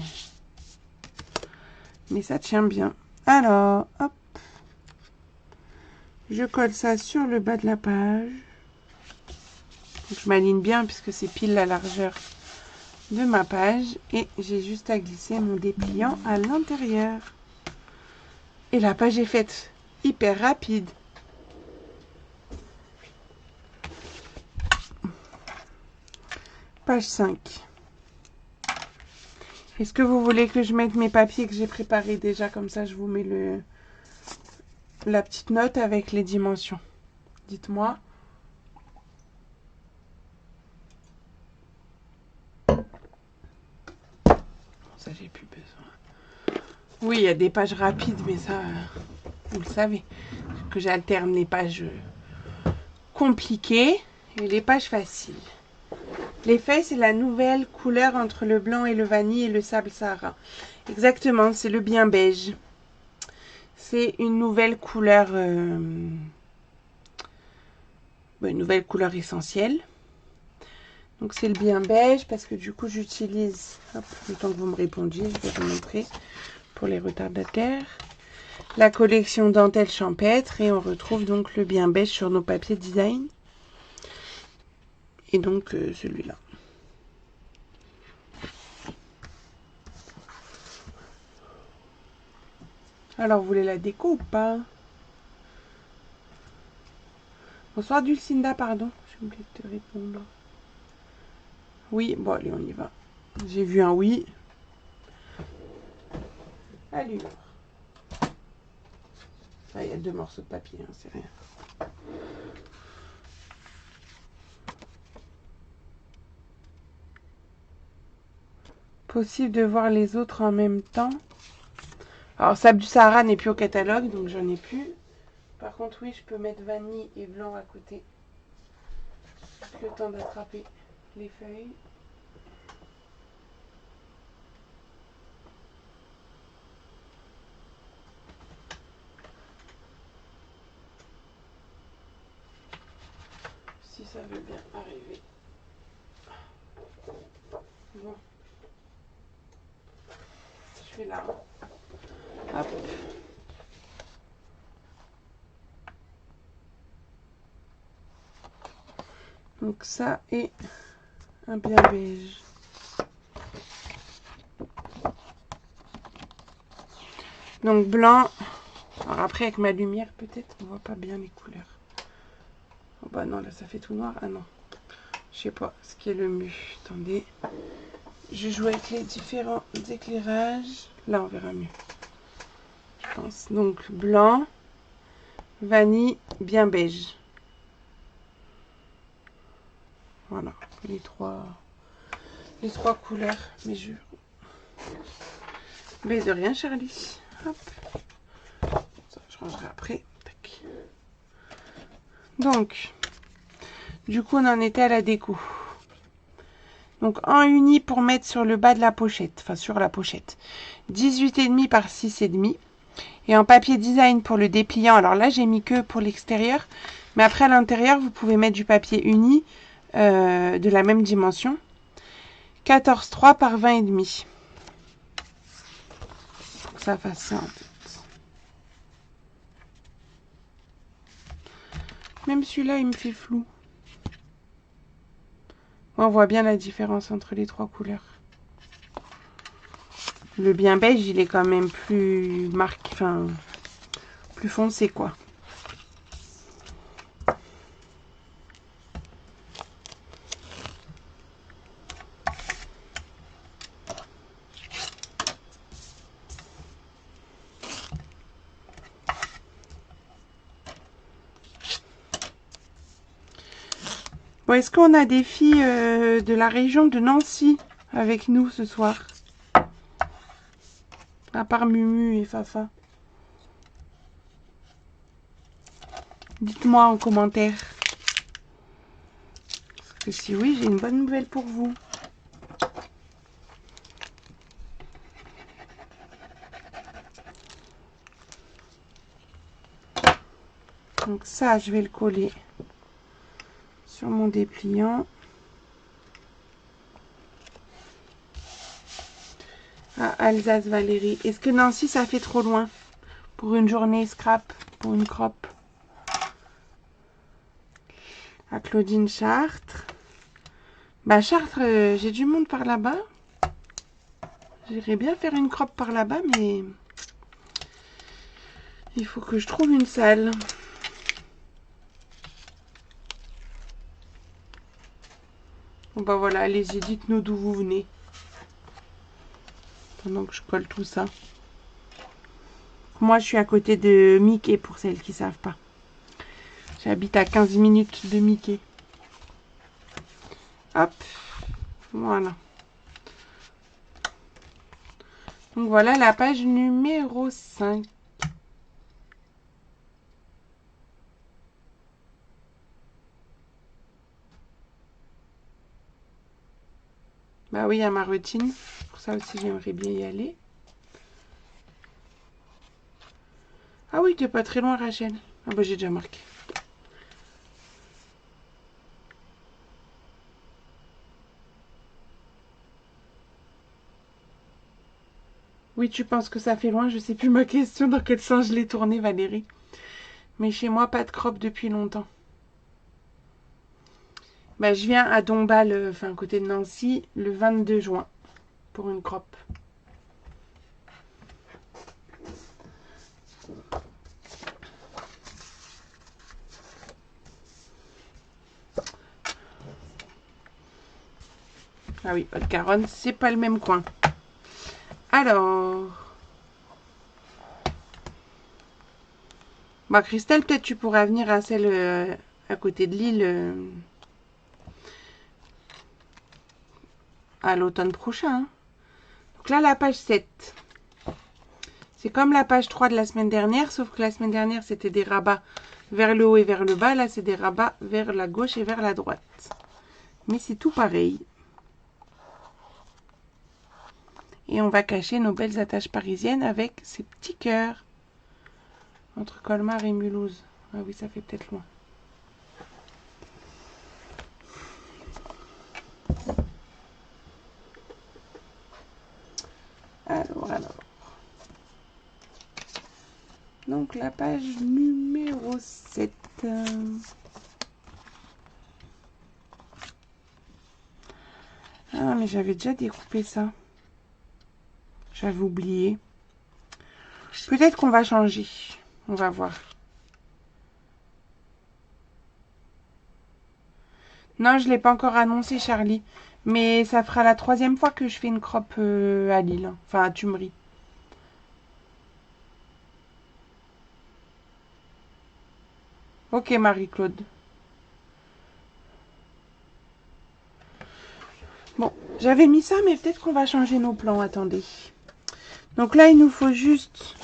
ça tient bien. Alors, hop, je colle ça sur le bas de la page. Donc, je m'aligne bien puisque c'est pile la largeur de ma page. Et j'ai juste à glisser mon dépliant à l'intérieur. Et la page est faite hyper rapide. Page 5. Est-ce que vous voulez que je mette mes papiers que j'ai préparés déjà? Comme ça, je vous mets la petite note avec les dimensions. Dites-moi. Ça, j'ai plus besoin. Oui, il y a des pages rapides, mais ça, vous le savez. Que j'alterne les pages compliquées et les pages faciles. Les feuilles, c'est la nouvelle couleur entre le blanc et le vanille et le sable Sahara. Exactement, c'est le bien beige. C'est une nouvelle couleur, une nouvelle couleur essentielle. Donc c'est le bien beige parce que du coup j'utilise, le temps que vous me répondiez, je vais vous montrer pour les retardataires, la collection dentelle champêtre et on retrouve donc le bien beige sur nos papiers design. Et donc celui-là. Alors, vous voulez la déco ou pas? Bonsoir Dulcinda, pardon. J'ai oublié de te répondre. Oui, bon allez, on y va. J'ai vu un oui. Allure. Ah, il y a 2 morceaux de papier, hein, c'est rien. Possible de voir les autres en même temps. Alors, Sable du Sahara n'est plus au catalogue, donc j'en ai plus. Par contre, oui, je peux mettre vanille et blanc à côté. Le temps d'attraper les feuilles. Si ça veut bien arriver. Bon. Je fais là. Hop. Donc ça est un bien beige. Donc blanc. Alors après avec ma lumière peut-être on voit pas bien les couleurs. Oh bah non là ça fait tout noir. Ah non. Je sais pas ce qui est le mieux. Attendez. Je joue avec les différents éclairages. Là on verra mieux. je pense. Donc blanc, vanille, bien beige. Voilà, les trois couleurs. Mais je... Mais de rien, Charlie. Hop. Ça, je rangerai après. Tac. Donc, du coup, on en était à la déco. Donc, en uni pour mettre sur le bas de la pochette. Enfin, sur la pochette. 18,5 par 6,5. Et en papier design pour le dépliant. Alors là, j'ai mis que pour l'extérieur. Mais après, à l'intérieur, vous pouvez mettre du papier uni de la même dimension. 14,3 par 20,5. Pour que ça fasse ça, en fait. Même celui-là, il me fait flou. On voit bien la différence entre les trois couleurs. Le bien beige, il est quand même plus marqué, enfin, plus foncé, quoi. Bon, est-ce qu'on a des filles de la région de Nancy avec nous ce soir? À part Mumu et Fafa. Dites-moi en commentaire. Parce que si oui, j'ai une bonne nouvelle pour vous. Donc ça, je vais le coller sur mon dépliant. Ah, Alsace Valérie. Est-ce que Nancy, ça fait trop loin pour une journée scrap, pour une crop? À Claudine Chartres. Bah Chartres, j'ai du monde par là-bas. J'irais bien faire une crop par là-bas, mais il faut que je trouve une salle. Bon bah voilà, allez-y, dites-nous d'où vous venez. Pendant que je colle tout ça. Moi, je suis à côté de Mickey, pour celles qui ne savent pas. J'habite à 15 minutes de Mickey. Hop, voilà. Donc voilà la page numéro 5. Bah oui, à ma routine. Pour ça aussi, j'aimerais bien y aller. Ah oui, t'es pas très loin, Rachel. Ah bah j'ai déjà marqué. Oui, tu penses que ça fait loin? Je sais plus ma question dans quel sens je l'ai tournée, Valérie. Mais chez moi, pas de crop depuis longtemps. Bah, je viens à Dombasle, enfin côté de Nancy, le 22 juin pour une crop. Ah oui, Haute-Garonne, c'est pas le même coin. Alors... Bah, Christelle, peut-être tu pourras venir à celle à côté de Lille à l'automne prochain. Hein. Donc là, la page 7. C'est comme la page 3 de la semaine dernière, sauf que la semaine dernière, c'était des rabats vers le haut et vers le bas. Là, c'est des rabats vers la gauche et vers la droite. Mais c'est tout pareil. Et on va cacher nos belles attaches parisiennes avec ces petits cœurs. Entre Colmar et Mulhouse. Ah oui, ça fait peut-être loin. Alors. Donc la page numéro 7. Ah, mais j'avais déjà découpé ça. J'avais oublié. Peut-être qu'on va changer. On va voir. Non, je ne l'ai pas encore annoncé, Charlie. Mais ça fera la 3e fois que je fais une crop à Lille. Enfin, à Tumerie. Ok, Marie-Claude. Bon, j'avais mis ça, mais peut-être qu'on va changer nos plans. Attendez. Donc là, il nous faut juste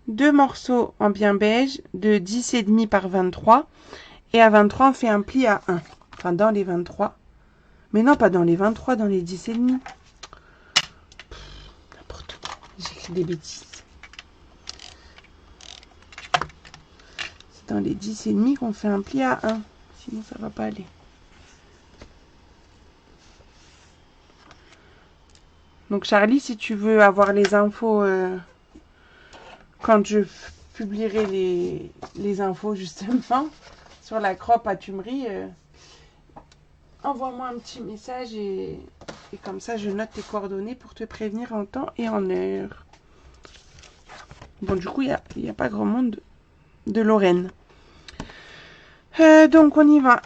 2 morceaux en bien beige de 10,5 par 23. Et à 23, on fait un pli à 1. Enfin, dans les 23. Mais non, pas dans les 23, dans les 10,5. N'importe quoi. J'écris des bêtises. C'est dans les 10,5 qu'on fait un pli à 1. Sinon, ça va pas aller. Donc, Charlie, si tu veux avoir les infos quand je publierai les infos, justement, sur la croppe à Tumerie, envoie-moi un petit message et comme ça, je note tes coordonnées pour te prévenir en temps et en heure. Bon, du coup, il n'y a pas grand monde de Lorraine. Donc, on y va.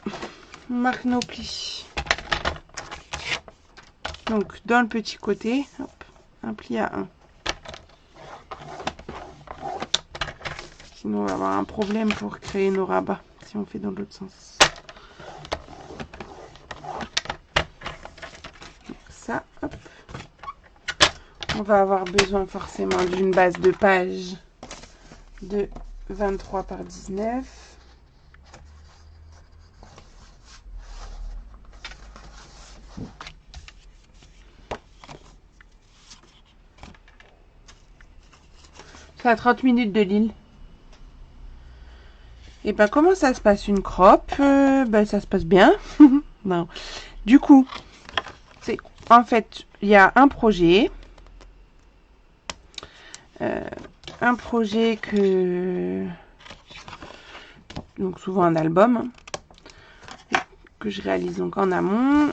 On marque nos plis. Donc, dans le petit côté, hop, un pli à 1. Sinon, on va avoir un problème pour créer nos rabats si on fait dans l'autre sens. Donc, ça, hop. On va avoir besoin forcément d'une base de page de 23 par 19. C'est à 30 minutes de Lille. Et ben comment ça se passe une croppe ben ça se passe bien. Non. Du coup, c'est en fait, il y a un projet. Que donc souvent un album que je réalise donc en amont.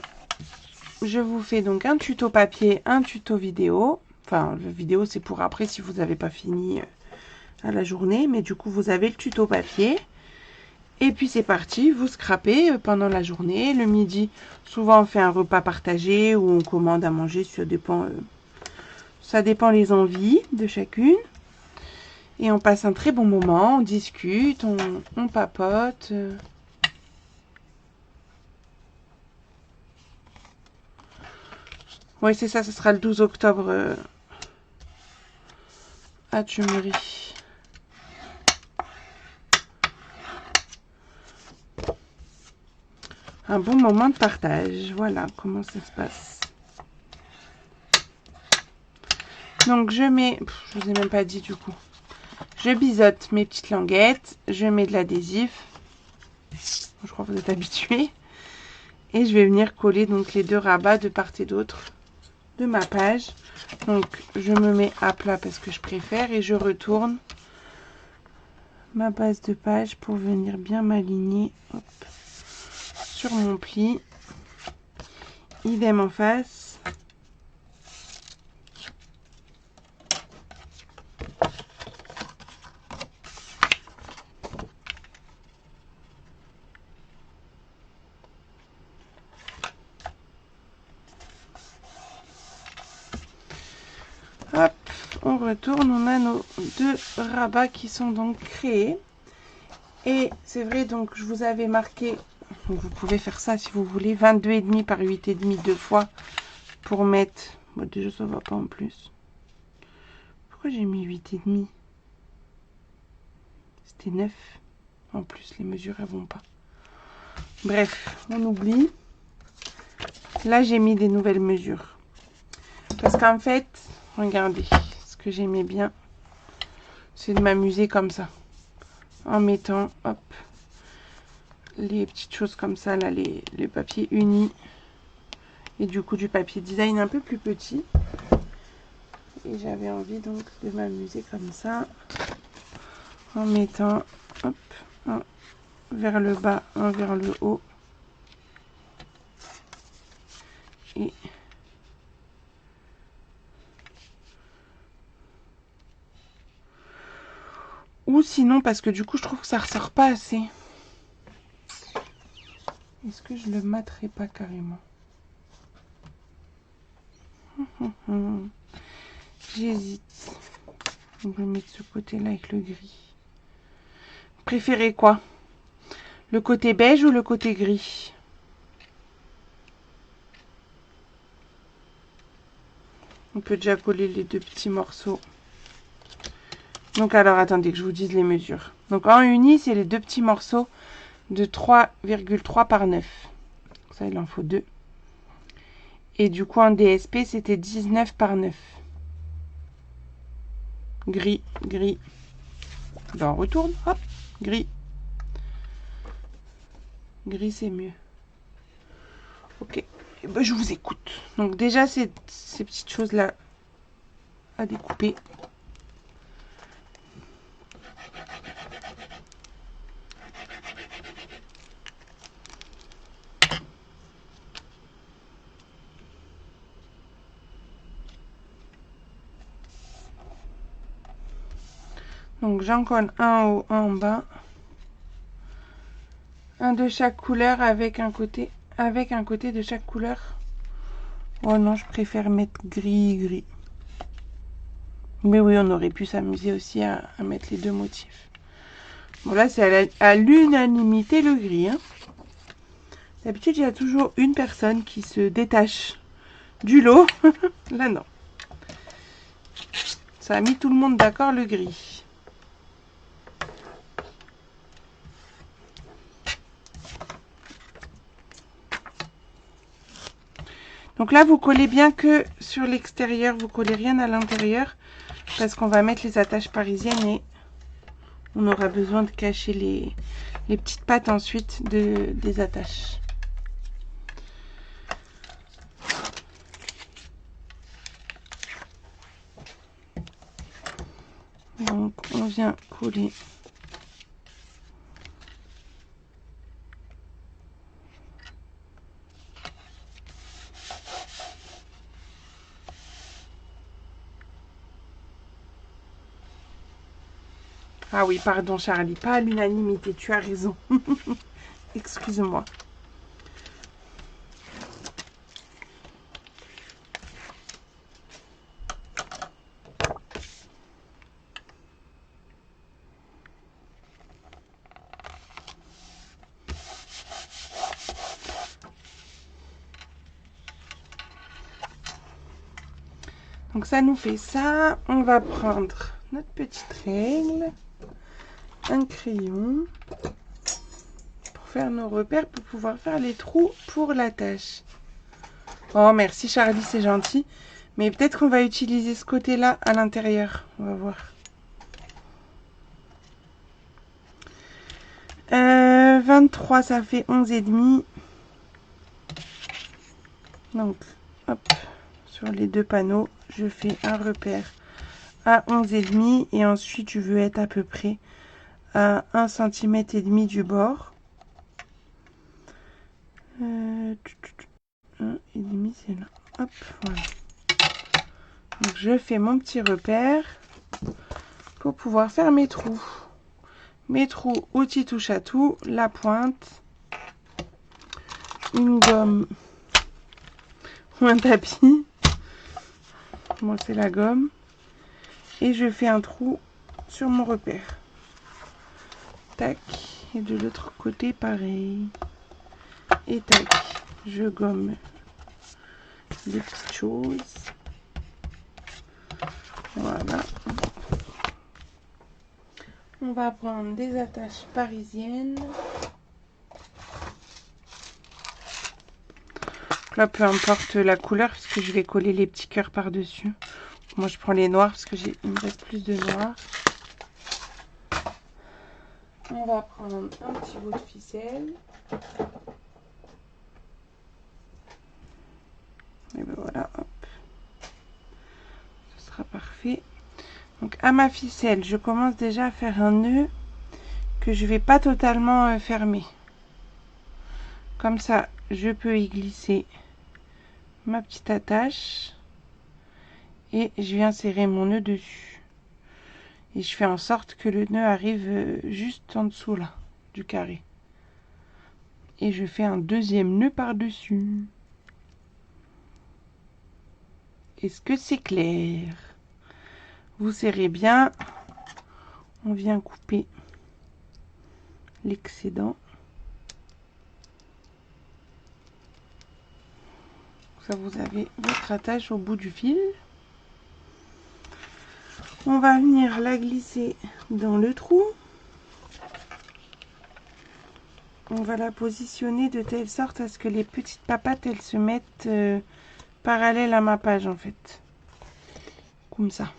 Je vous fais donc un tuto papier, un tuto vidéo. Enfin, le vidéo c'est pour après si vous n'avez pas fini à la journée, mais du coup vous avez le tuto papier. Et puis c'est parti, vous scrapez pendant la journée. Le midi, souvent on fait un repas partagé ou on commande à manger, ça dépend les envies de chacune. Et on passe un très bon moment, on discute, on papote. Oui, c'est ça, ce sera le 12 octobre à Tumerie. Un bon moment de partage. Voilà comment ça se passe. Donc je mets, je vous ai même pas dit du coup. Je biseaute mes petites languettes, je mets de l'adhésif. Je crois que vous êtes habitués. Et je vais venir coller donc les deux rabats de part et d'autre de ma page. Donc je me mets à plat parce que je préfère et je retourne ma base de page pour venir bien m'aligner sur mon pli. Idem en face. Hop, on retourne, on a nos deux rabats qui sont donc créés. Et c'est vrai, donc je vous avais marqué, vous pouvez faire ça si vous voulez, 22,5 par 8,5 deux fois pour mettre, bon, déjà ça va pas en plus. Pourquoi j'ai mis 8,5? C'était 9. En plus, les mesures elles vont pas. Bref, on oublie. Là, j'ai mis des nouvelles mesures. Parce qu'en fait, regardez, ce que j'aimais bien, c'est de m'amuser comme ça. En mettant, hop, les petites choses comme ça, là, les papiers unis. Et du coup, du papier design un peu plus petit. Et j'avais envie donc de m'amuser comme ça. En mettant, hop, un vers le bas, un vers le haut. Et ou sinon, parce que du coup, je trouve que ça ressort pas assez. Est-ce que je le materai pas carrément? J'hésite. On va le mettre de ce côté-là avec le gris. Préférez quoi? Le côté beige ou le côté gris? On peut déjà coller les deux petits morceaux. Donc alors attendez que je vous dise les mesures. Donc en uni, c'est les deux petits morceaux de 3,3 par 9. Ça, il en faut 2. Et du coup en DSP, c'était 19 par 9. Gris, gris. Ben, on retourne, hop, gris. Gris, c'est mieux. Ok, ben, je vous écoute. Donc déjà, ces petites choses-là à découper. Donc j'en colle un en haut, un en bas. Un de chaque couleur avec un côté de chaque couleur. Oh non, je préfère mettre gris. Mais oui, on aurait pu s'amuser aussi à mettre les deux motifs. Bon, là, c'est à l'unanimité le gris. Hein. D'habitude, il y a toujours une personne qui se détache du lot. Là, non. Ça a mis tout le monde d'accord, le gris. Donc là, vous collez bien que sur l'extérieur. Vous collez rien à l'intérieur. Parce qu'on va mettre les attaches parisiennes et on aura besoin de cacher les petites pattes ensuite des attaches. Donc on vient coller ah oui, pardon Charlie, pas à l'unanimité, tu as raison. Excuse-moi. Donc ça nous fait ça. On va prendre notre petite règle, un crayon pour faire nos repères, pour pouvoir faire les trous pour l'attache. Oh merci Charlie, c'est gentil. Mais peut-être qu'on va utiliser ce côté-là à l'intérieur. On va voir. 23, ça fait 11,5. Donc, hop, sur les deux panneaux, je fais un repère à 11,5 et ensuite je veux être à peu près à 1,5 cm du bord. 1,5 c'est là. Hop, voilà. Donc je fais mon petit repère pour pouvoir faire mes trous. Mes trous, outil touche à tout, la pointe, une gomme ou un tapis. Moi c'est la gomme. Et je fais un trou sur mon repère. Tac. Et de l'autre côté pareil. Et tac. Je gomme les petites choses. Voilà. On va prendre des attaches parisiennes. Là, peu importe la couleur, parce que je vais coller les petits cœurs par-dessus. Moi, je prends les noirs parce que il me reste plus de noirs. On va prendre un petit bout de ficelle. Et ben voilà, hop. Ce sera parfait. Donc, à ma ficelle, je commence déjà à faire un nœud que je vais pas totalement fermer. Comme ça, je peux y glisser ma petite attache et je viens serrer mon nœud dessus. Et je fais en sorte que le nœud arrive juste en dessous là, du carré. Et je fais un deuxième nœud par-dessus. Est-ce que c'est clair? Vous serrez bien. On vient couper l'excédent. ça vous avez votre attache au bout du fil. On va venir la glisser dans le trou. On va la positionner de telle sorte à ce que les petites papates, elles se mettent parallèles à ma page en fait. Comme ça.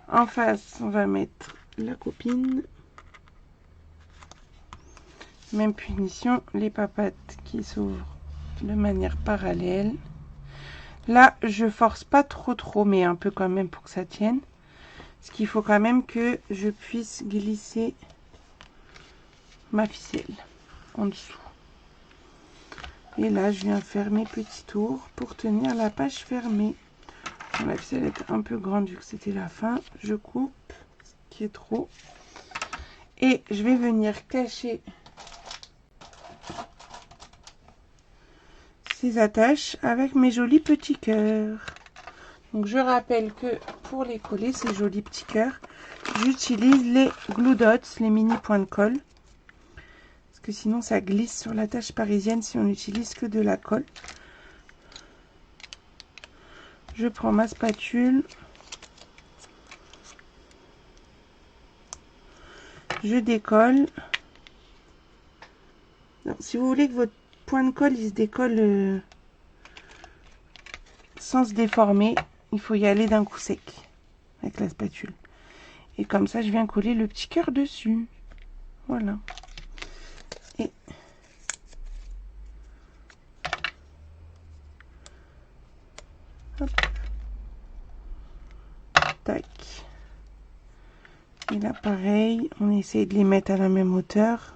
En face, on va mettre la copine. Même punition, les papates qui s'ouvrent de manière parallèle. Là, je force pas trop, mais un peu quand même pour que ça tienne. Parce qu'il faut quand même que je puisse glisser ma ficelle en dessous. Et là, je viens faire mes petits tours pour tenir la page fermée. Bon, la ficelle est un peu grande vu que c'était la fin. Je coupe ce qui est trop. Et je vais venir cacher ces attaches avec mes jolis petits cœurs. Donc je rappelle que pour les coller, ces jolis petits cœurs, j'utilise les Glue Dots, les mini points de colle. Parce que sinon ça glisse sur la tâche parisienne si on n'utilise que de la colle. Je prends ma spatule. Je décolle. Donc, si vous voulez que votre point de colle il se décolle sans se déformer, il faut y aller d'un coup sec avec la spatule. Et comme ça, je viens coller le petit cœur dessus. Voilà. Et hop. Tac. Et là, pareil, on essaye de les mettre à la même hauteur.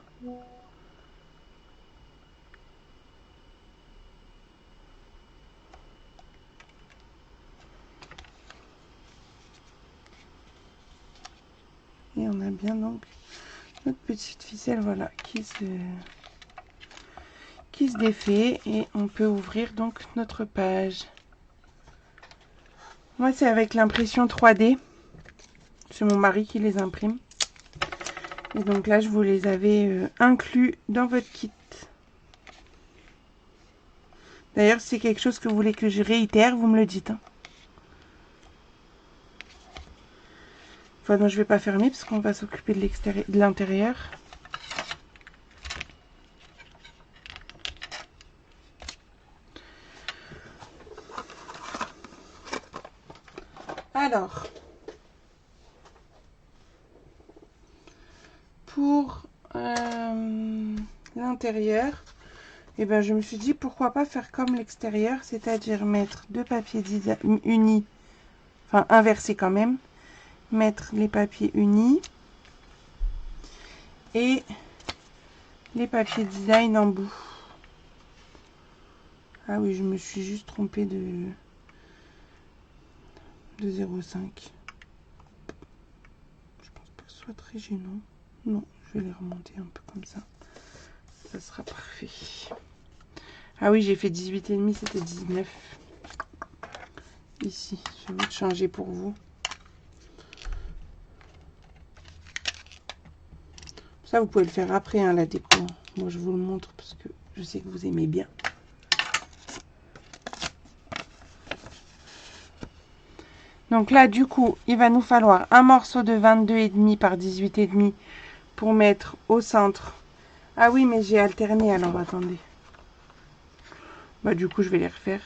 Et on a bien donc notre petite ficelle, voilà, qui se défait. Et on peut ouvrir donc notre page. Moi, c'est avec l'impression 3D. C'est mon mari qui les imprime. Et donc là, je vous les avais inclus dans votre kit. D'ailleurs, si c'est quelque chose que vous voulez que je réitère, vous me le dites. Hein. Enfin, non, je vais pas fermer parce qu'on va s'occuper de l'extérieur, de l'intérieur. Alors, pour l'intérieur, eh ben, je me suis dit pourquoi pas faire comme l'extérieur, c'est-à-dire mettre deux papiers unis, enfin inversés quand même, mettre les papiers unis et les papiers design en bout. Ah oui, je me suis juste trompée de 0,5. Je pense pas que ce soit très gênant. Non, je vais les remonter un peu comme ça. Ça sera parfait. Ah oui, j'ai fait 18,5, c'était 19. Ici, je vais changer pour vous. Ça, vous pouvez le faire après, hein, la déco. Moi, je vous le montre parce que je sais que vous aimez bien. Donc là, du coup, il va nous falloir un morceau de 22,5 par 18,5 pour mettre au centre. Ah oui, mais j'ai alterné, alors attendez. Bah, du coup, je vais les refaire.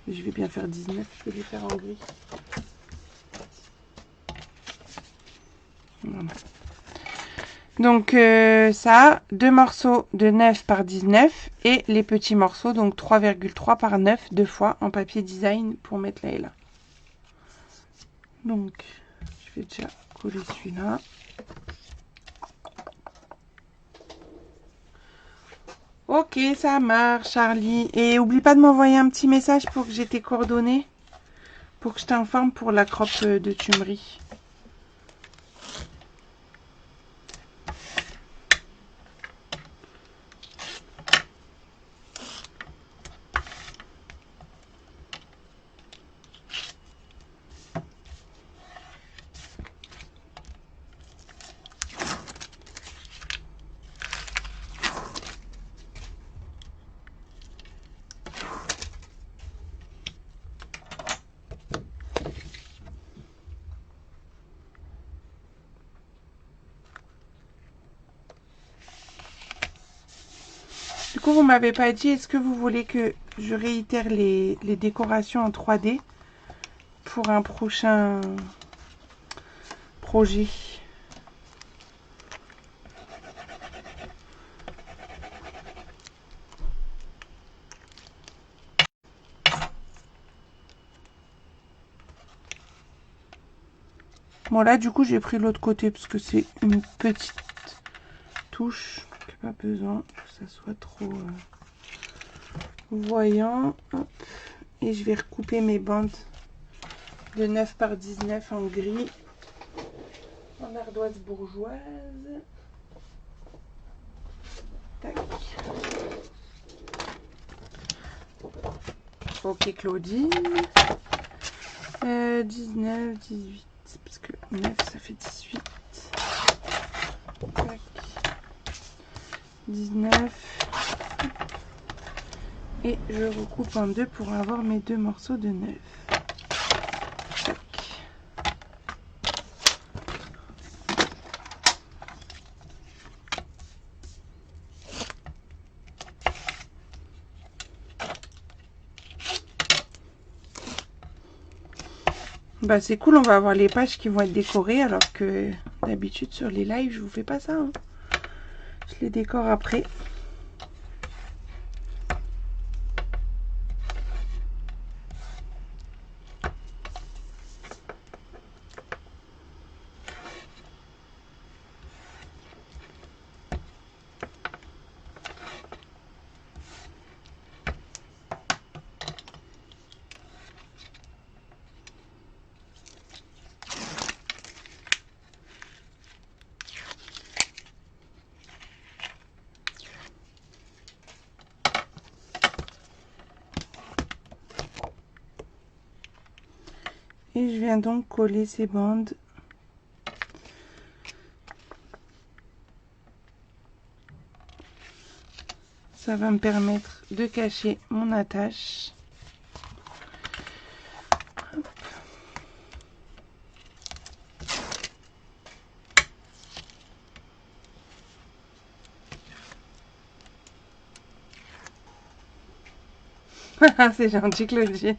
Je vais bien faire 19, je vais les faire en gris. Voilà. Donc ça, deux morceaux de 9 par 19 et les petits morceaux, donc 3,3 par 9, deux fois en papier design pour mettre là et là. Donc, je vais déjà coller celui-là. Ok, ça marche, Charlie. Et oublie pas de m'envoyer un petit message pour que j'ai tes coordonnées, pour que je t'informe pour la croppe de tumerie. coup, vous m'avez pas dit, est-ce que vous voulez que je réitère les décorations en 3D pour un prochain projet? Bon, là, du coup, j'ai pris l'autre côté parce que c'est une petite touche. Pas besoin que ça soit trop voyant. Hop. Et je vais recouper mes bandes de 9 par 19 en gris, en ardoise bourgeoise. Tac. Ok, Claudine. 19, 18, parce que 9, ça fait 18. Tac. 19. Et je recoupe en deux pour avoir mes deux morceaux de 9. Tac. Bah c'est cool, on va avoir les pages qui vont être décorées alors que d'habitude sur les lives je vous fais pas ça. Hein. Je les décore après. Et je viens donc coller ces bandes. Ça va me permettre de cacher mon attache. C'est gentil, Claudine.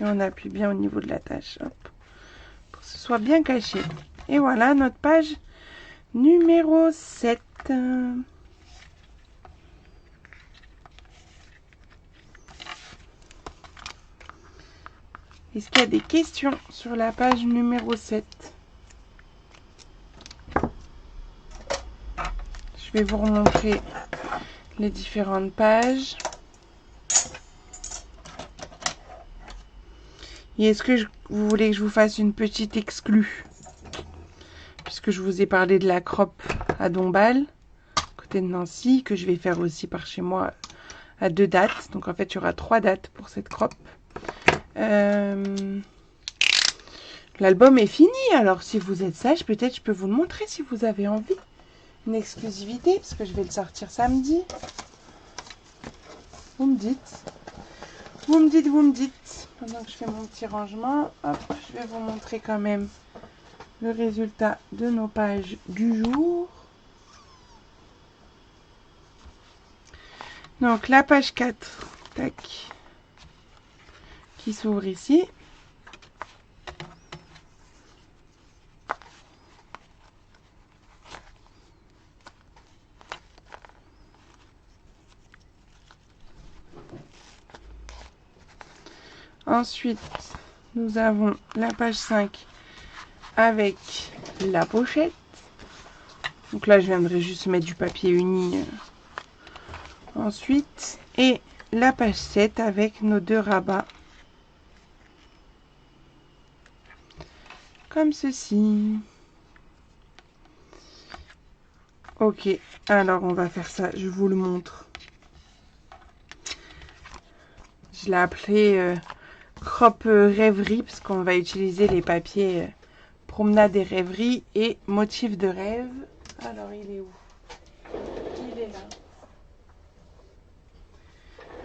Et on appuie bien au niveau de la tâche, hop, pour que ce soit bien caché. Et voilà notre page numéro 7. Est-ce qu'il y a des questions sur la page numéro 7? Je vais vous remontrer les différentes pages. Et est-ce que vous voulez que je vous fasse une petite exclue? Puisque je vous ai parlé de la croppe à Dombasle, côté de Nancy, que je vais faire aussi par chez moi à 2 dates. Donc en fait, il y aura 3 dates pour cette croppe. L'album est fini, alors si vous êtes sage, peut-être je peux vous le montrer si vous avez envie. Une exclusivité, parce que je vais le sortir samedi. Vous me dites. Vous me dites, vous me dites. Pendant que je fais mon petit rangement, hop, je vais vous montrer quand même le résultat de nos pages du jour. Donc la page 4, tac, qui s'ouvre ici. Ensuite, nous avons la page 5 avec la pochette. Donc là, je viendrai juste mettre du papier uni. Ensuite, et la page 7 avec nos 2 rabats. Comme ceci. Ok, alors on va faire ça, je vous le montre. Je l'ai appelé crop rêverie parce qu'on va utiliser les papiers promenade et rêverie et motif de rêve. Alors il est où? Il est là.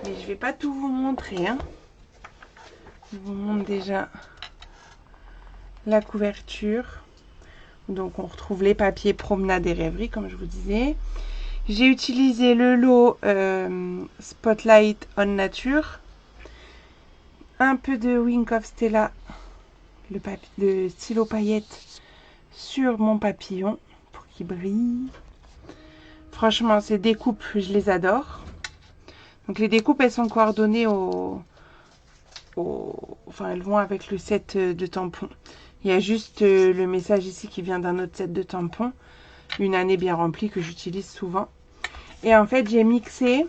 Mais je vais pas tout vous montrer. Hein. Je vous montre déjà la couverture. Donc on retrouve les papiers promenade et rêverie comme je vous disais. J'ai utilisé le lot Spotlight on Nature. Un peu de Wink of Stella, le stylo paillettes sur mon papillon pour qu'il brille. Franchement, ces découpes, je les adore. Donc les découpes, elles sont coordonnées enfin, elles vont avec le set de tampons. Il y a juste le message ici qui vient d'un autre set de tampons. Une année bien remplie que j'utilise souvent. Et en fait, j'ai mixé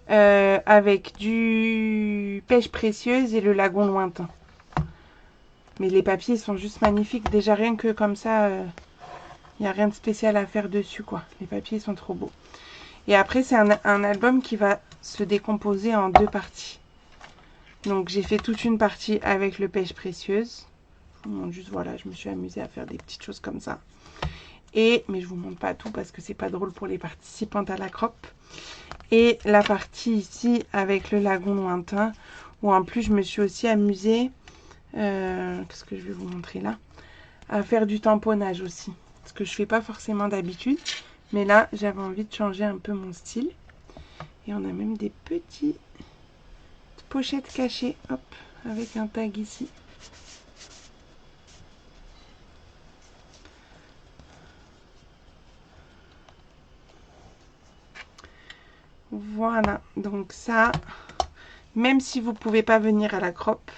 avec du pêche précieuse et le lagon lointain. Mais les papiers sont juste magnifiques. Déjà rien que comme ça, il n'y a rien de spécial à faire dessus, quoi. Les papiers sont trop beaux. Et après, c'est un album qui va se décomposer en 2 parties. Donc j'ai fait toute une partie avec le pêche précieuse. Je vous montre juste, voilà, je me suis amusée à faire des petites choses comme ça. Mais je vous montre pas tout parce que c'est pas drôle pour les participantes à la crop. Et la partie ici avec le lagon lointain, où en plus je me suis aussi amusée, qu'est-ce que je vais vous montrer là, à faire du tamponnage aussi. Ce que je fais pas forcément d'habitude. Mais là, j'avais envie de changer un peu mon style. Et on a même des petites pochettes cachées, hop, avec un tag ici. Voilà, donc ça, même si vous ne pouvez pas venir à la crop,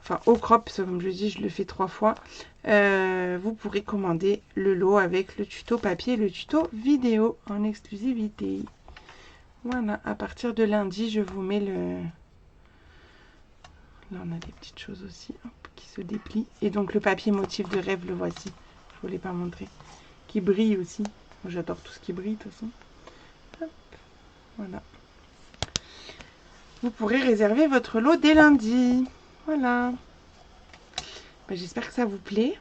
enfin au crop, comme je dis, je le fais 3 fois, vous pourrez commander le lot avec le tuto papier et le tuto vidéo en exclusivité. Voilà, à partir de lundi, je vous mets le... Là, on a des petites choses aussi, hop, qui se déplient. Et donc, le papier motif de rêve, le voici. Je ne vous l'ai pas montré. Qui brille aussi. J'adore tout ce qui brille, de toute façon. Hop, voilà. Vous pourrez réserver votre lot dès lundi. Voilà. Ben, j'espère que ça vous plaît.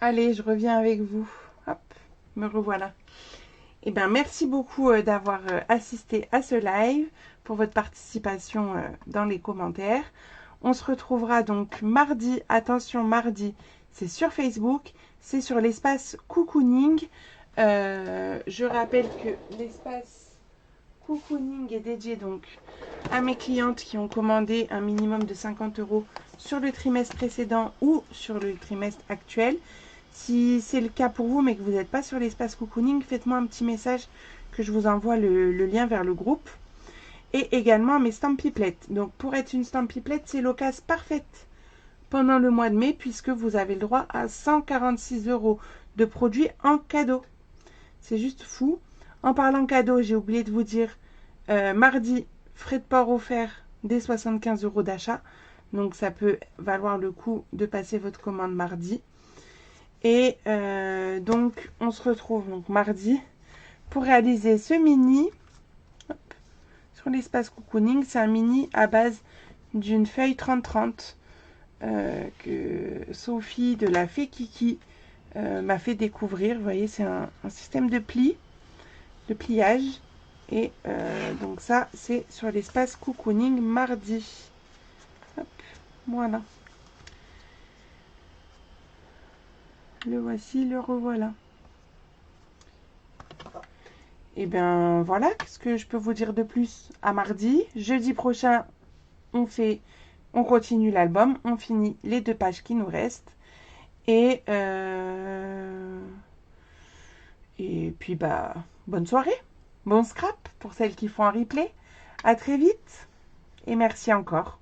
Allez, je reviens avec vous. Hop, me revoilà. Eh bien, merci beaucoup d'avoir assisté à ce live, pour votre participation dans les commentaires. On se retrouvera donc mardi. Attention, mardi, c'est sur Facebook, c'est sur l'espace Cocooning. Je rappelle que l'espace Cocooning est dédié donc à mes clientes qui ont commandé un minimum de 50 € sur le trimestre précédent ou sur le trimestre actuel. Si c'est le cas pour vous, mais que vous n'êtes pas sur l'espace Cocooning, faites-moi un petit message que je vous envoie le lien vers le groupe. Et également mes Stampiplettes. Donc pour être une Stampiplette, c'est l'occasion parfaite pendant le mois de mai, puisque vous avez le droit à 146 € de produits en cadeau. C'est juste fou. En parlant cadeau, j'ai oublié de vous dire, mardi, frais de port offerts dès 75 € d'achat. Donc ça peut valoir le coup de passer votre commande mardi. Et donc on se retrouve donc mardi pour réaliser ce mini. Hop, sur l'espace Cocooning. C'est un mini à base d'une feuille 30-30 que Sophie de la Fée Kiki m'a fait découvrir. Vous voyez, c'est un système de pli, de pliage. Et donc ça, c'est sur l'espace Cocooning mardi. Hop, voilà. Le voici, le revoilà. Et bien voilà, qu'est-ce que je peux vous dire de plus? À mardi, jeudi prochain, on continue l'album, on finit les 2 pages qui nous restent. Et puis bah bonne soirée, bon scrap pour celles qui font un replay. À très vite et merci encore.